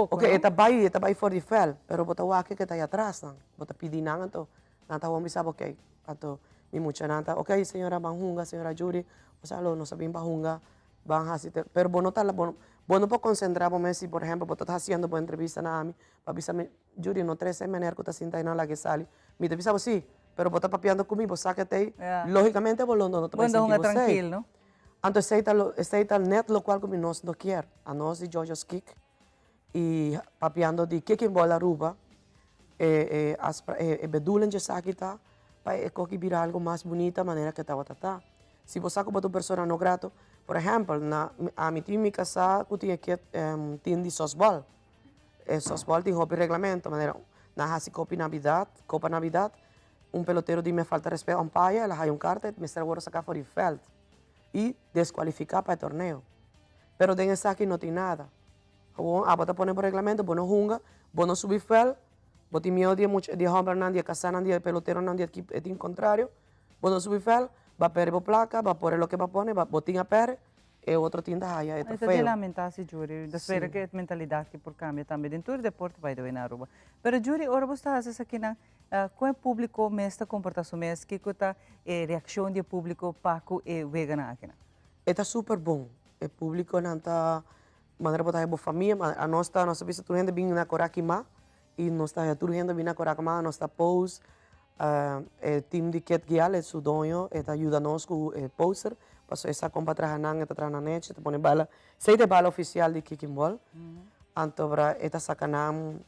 S21: okay eta vai for the fel pero bota waco que tá aí atrás não bota pedir nada então nada vamos saber okay ato mi mucha nanta, ok, señora Banjunga, señora Judy, o sea, no sabían Banjunga, van a hacer, pero vos no estás, vos no puedes concentrar, si, por ejemplo, vos estás haciendo una entrevista a mí, para avisarme, Judy, no 13 maneras que estás sintiendo la que sale, me te avisa, sí, pero vos estás papeando conmigo, sáquete, lógicamente vos no te vas a sentir
S4: tranquilo, ¿no?
S21: Entonces, está el net, lo cual nós não quer, a nós de Jojo's Kick, e papeando de que bola Aruba, bedulen de sakita, para que virar algo mais bonita, maneira que tá. Se você com outra pessoa não grato, por exemplo, a minha time casa, eu tinha que time de softball, softball tem hobby reglamento, maneira na hasi Copa Navidad, pelotero de me falta respeito, umpire, ela hay carta, me será agora sacar fora do feld e desqualificar para o torneio. Pero den essa aqui não tem nada. A bota pone por reglamento, você não junga, você não subir fel, você tem medo de homem não de casar não de pelotero não de equipe é contrário, você não subir fel, vai perder a placa, vai pôr o que vai pôr, vai tinha perde, e outro tinha aí, é
S4: feio. É lamentável, Júri. Espero que a mentalidade que por cambia também dentro do deporte vai doer na Aruba. Pero Júri, ora você está aqui na com o público mesta comportação mesmo que está reação do público para o vegana aqui na.
S21: Está super bom. O público não está maneira botar a família, a nossa vista tudo gente bem na Coraquimá e nós está tudo gente bem na Coraquimá, nós está pose, o time de Ket Gial é o dono, está ajuda nós com o poster, passou essa compra trahanang, está trahanang net, está põe bala, sei de bala oficial de Kicking Ball, então está sacanam,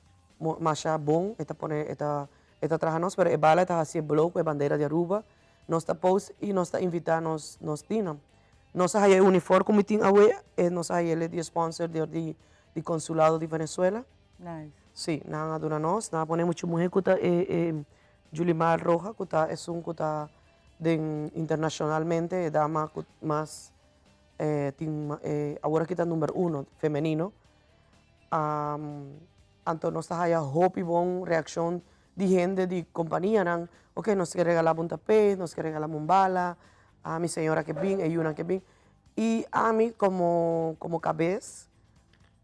S21: mas bom, está põe está trahanang nós, pero a bala está assim bloco, a bandeira de Aruba, nós está pose e nós está invitar nós dinam. Nós temos o uniforme como tem a nós temos o sponsor do consulado de Venezuela.
S4: Nice.
S21: Sim, nós adoramos nós ponemos muita mulher que está Julimar Roja, que está que está internacionalmente dama mais agora que está número 1 feminino. Então nós temos a hope bom reação de gente de companhia, ok, nós queremos regalar um tapete, nós queremos regalar uma bala. A mi señora que vin, hay una que vin. Y a mí, como cabeça,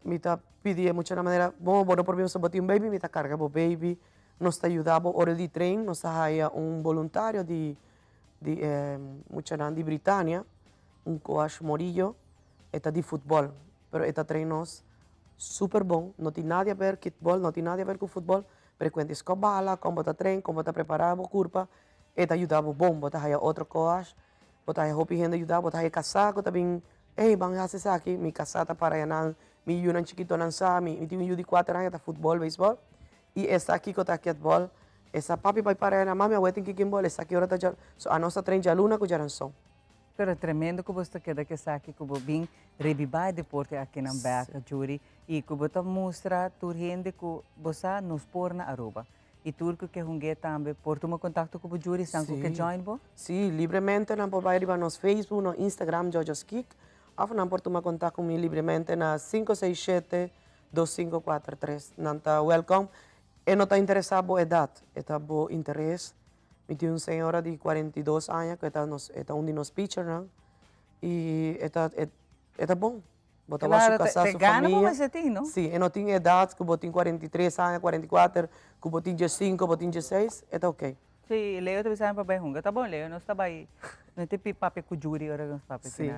S21: me está pidiendo mucho de manera, bueno, por mí, se boté un baby, me está cargando baby, nos está ayudando, hora de tren, nos está un voluntario de Britânia, un coach Morillo, está de fútbol, pero está treinos super bom, no tiene nada a ver con kickball, no tiene nada a ver con fútbol, pero cuando es con bala, cómo está tren, cómo está preparado, curva, está ayudando bom, está otro coach, botar a roupa e renda ajudar, botar a casaco também, vamos fazer isso aqui, me casata para não, me yuna chiquito não sabe, me tenho de 4 anos tá futebol, beisebol, e essa aqui que tá aqui futebol, essa papi vai para na mami, eu tenho que kimbol, essa aqui hora tá já, a nossa trem de aluna que já não são.
S4: Pero tremendo que você queda que aqui que você bem revivar deporte aqui na Beca, Júri, e que você mostra tu rende que você nos pôr na Aruba. E turco que hungue também, por tomar contato com o Júri, sangue que join bo?
S21: Sim, livremente, não pode ir no Facebook, no Instagram, Jojo's Kick, ou não pode tomar contato comigo livremente na 567-2543. Não está welcome. E não está interessado na idade, está por interesse. Eu tenho uma senhora de 42 anos que está um de nos pitcher, não? E está bom. Botar
S4: claro,
S21: sua casa, sua família.
S4: Mas você tem, não?
S21: Sim, eu não tenho idade, que eu tenho 43 anos, 44, que eu tenho 5, que eu tenho 16, está ok.
S4: Sim, Leo também sabe para bem hunga. Tá bom, Leo, nós está bem. Não tem papo com Júri, ora nós papo
S21: sim,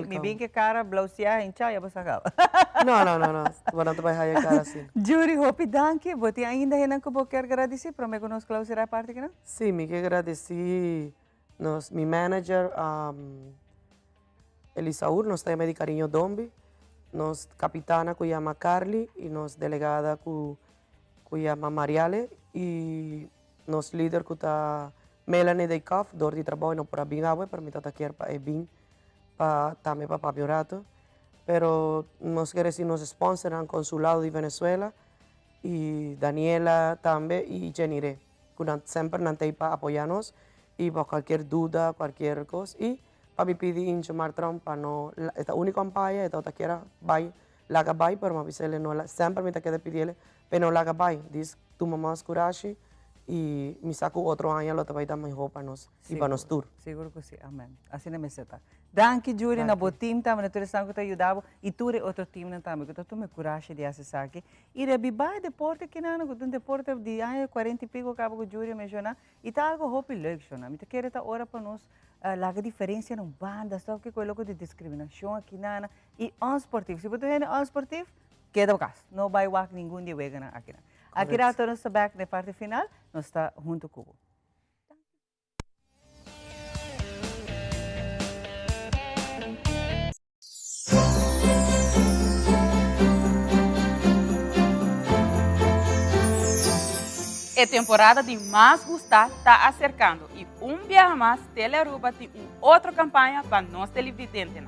S4: me bem que cara, blausia, hincha, e você acaba.
S21: Não, não está bem a cara assim.
S4: Júri, hope danke, você ainda é que você quer agradecer para me conosco clausurar a parte que não?
S21: Sim, me quero agradecer meu manager, Elisaur, nós temos de carinho Dombi. Nos capitana que llama Carly y nos delegada que llama Mariale y nos líder que está Melanie Deikoff, dor de trabajo no para bien agua, para mí está aquí para bien para también para Pamiorato, pero nos quiere decir nos sponsoran consulado de Venezuela y Daniela también y Jenire, que siempre nos para apoyarnos y para cualquier duda, cualquier cosa y papi pidi in Martron para no esta única campaña esta otra quiera vai laga vai pero me avisele no sempre me queda pedirle pero no laga vai diz tu mamá escurashi y me saco otro año lo vai dar mejor para nos y para nos tour.
S4: Seguro que sim, amém. Assim é mesmo. Danke, Júri, na boa time, tá? Na tua que te ajudava e tu é outro time também, que tu me coragem de acessar aqui. E rebibai deporte que não, que um deporte de 40 e pico acaba com o Júri mencionar e tá algo hope leuk, né? Me te quer tá hora para nós lá a diferença não banda, só que coloco de discriminação aqui na e esportivo. Se você é esportivo, queda o caso. Não vai walk nenhum de wega aqui. Aqui na nossa back na parte final, nós está junto com o
S1: A temporada de Mais Gustar está acercando e dia mais, Telearuba tem outra campanha para nós televidentes.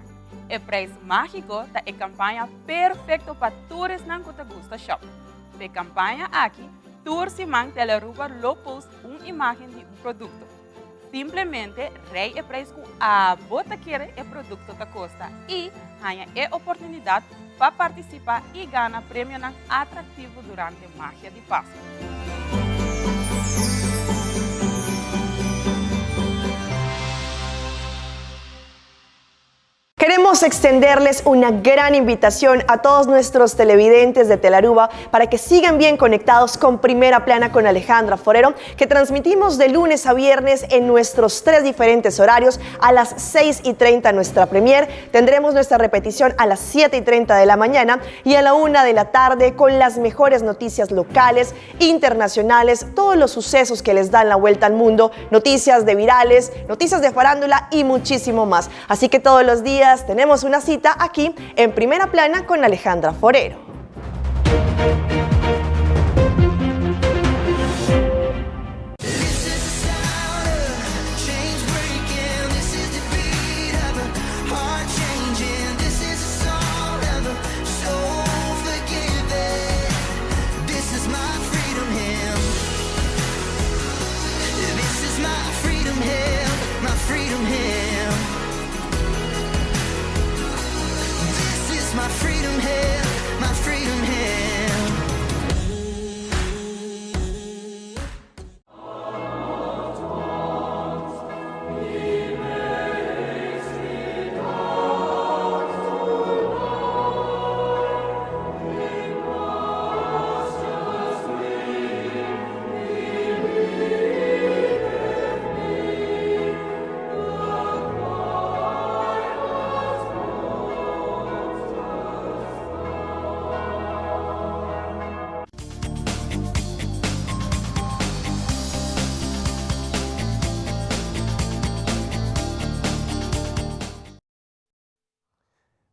S1: O preço mágico é a campanha perfeita para todos que gostam shop. A campanha aqui, todos se man Telearuba lo post uma imagem de produto. Simplesmente, rei o preço que a bota quer o produto da costa e ganha a oportunidade para participar e ganhar prêmio atrativo durante a magia de Páscoa.
S22: Queremos extenderles una gran invitación a todos nuestros televidentes de Telearuba para que sigan bien conectados con Primera Plana con Alejandra Forero, que transmitimos de lunes a viernes en nuestros 3 diferentes horarios. A las 6:30 nuestra premier, tendremos nuestra repetición a las 7:30 de la mañana y a la 1 de la tarde con las mejores noticias locales, internacionales, todos los sucesos que les dan la vuelta al mundo, noticias de virales, noticias de farándula y muchísimo más. Así que todos los días tenemos una cita aquí en Primera Plana con Alejandra Forero.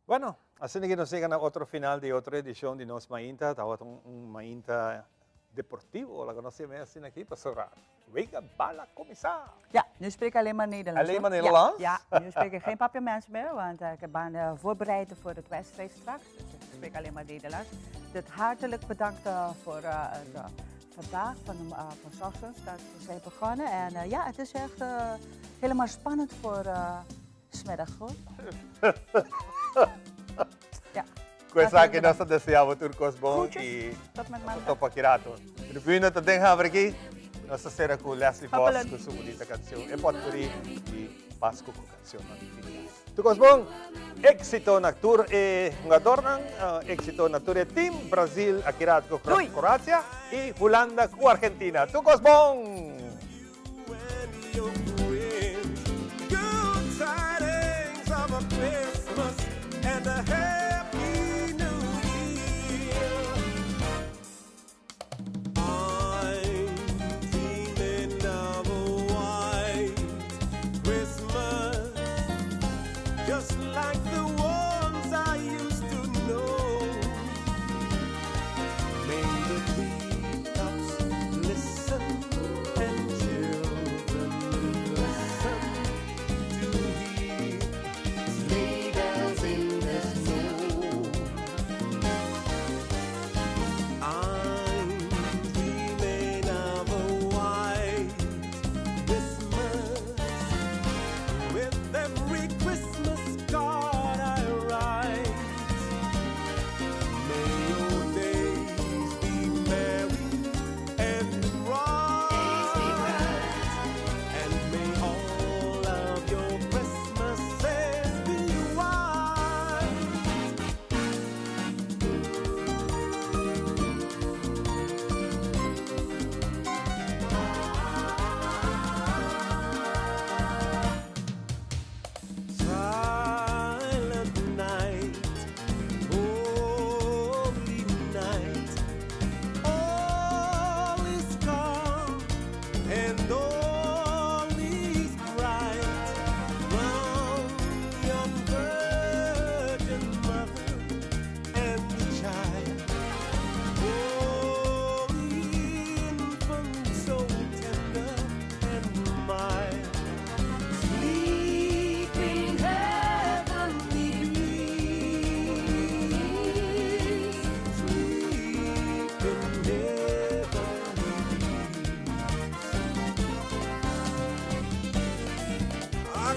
S12: Bueno, así que nos llegan a otro final de otra edición de Nos Mainta, un Mainta deportivo, la conocemos así aquí, para Wega Bala Commissar.
S4: Ja, nu spreek ik alleen maar Nederlands.
S12: Alleen maar Nederlands?
S4: Ja, nu spreek ik geen papiermens meer, want ik ben voorbereid voor het wedstrijd straks. Dus ik spreek alleen maar Nederlands. Dus hartelijk bedankt voor vandaag, van ochtends, dat we zijn begonnen. En ja, het is echt helemaal spannend voor 's middags hoor. Ja.
S12: Questa che nostra desiamo turcos bom e topa kirato. Prima to den haver aqui, nossa será com Leslie Voss com sua bonita canção. E pode por aí e Pasco com canção. Turcos bom, éxito na tour e ngadornan, éxito na tour team Brasil akirato com Croácia e Holanda com Argentina. Turcos bom.
S14: And a happy new year. I'm dreaming of a white Christmas, just like the ones I used to know. May the treetops listen and children listen to hear sleigh bells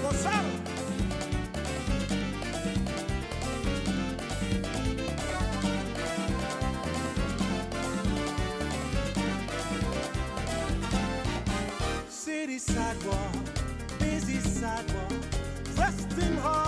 S14: gozar. City sidewalk, busy sidewalk, dressed in hard.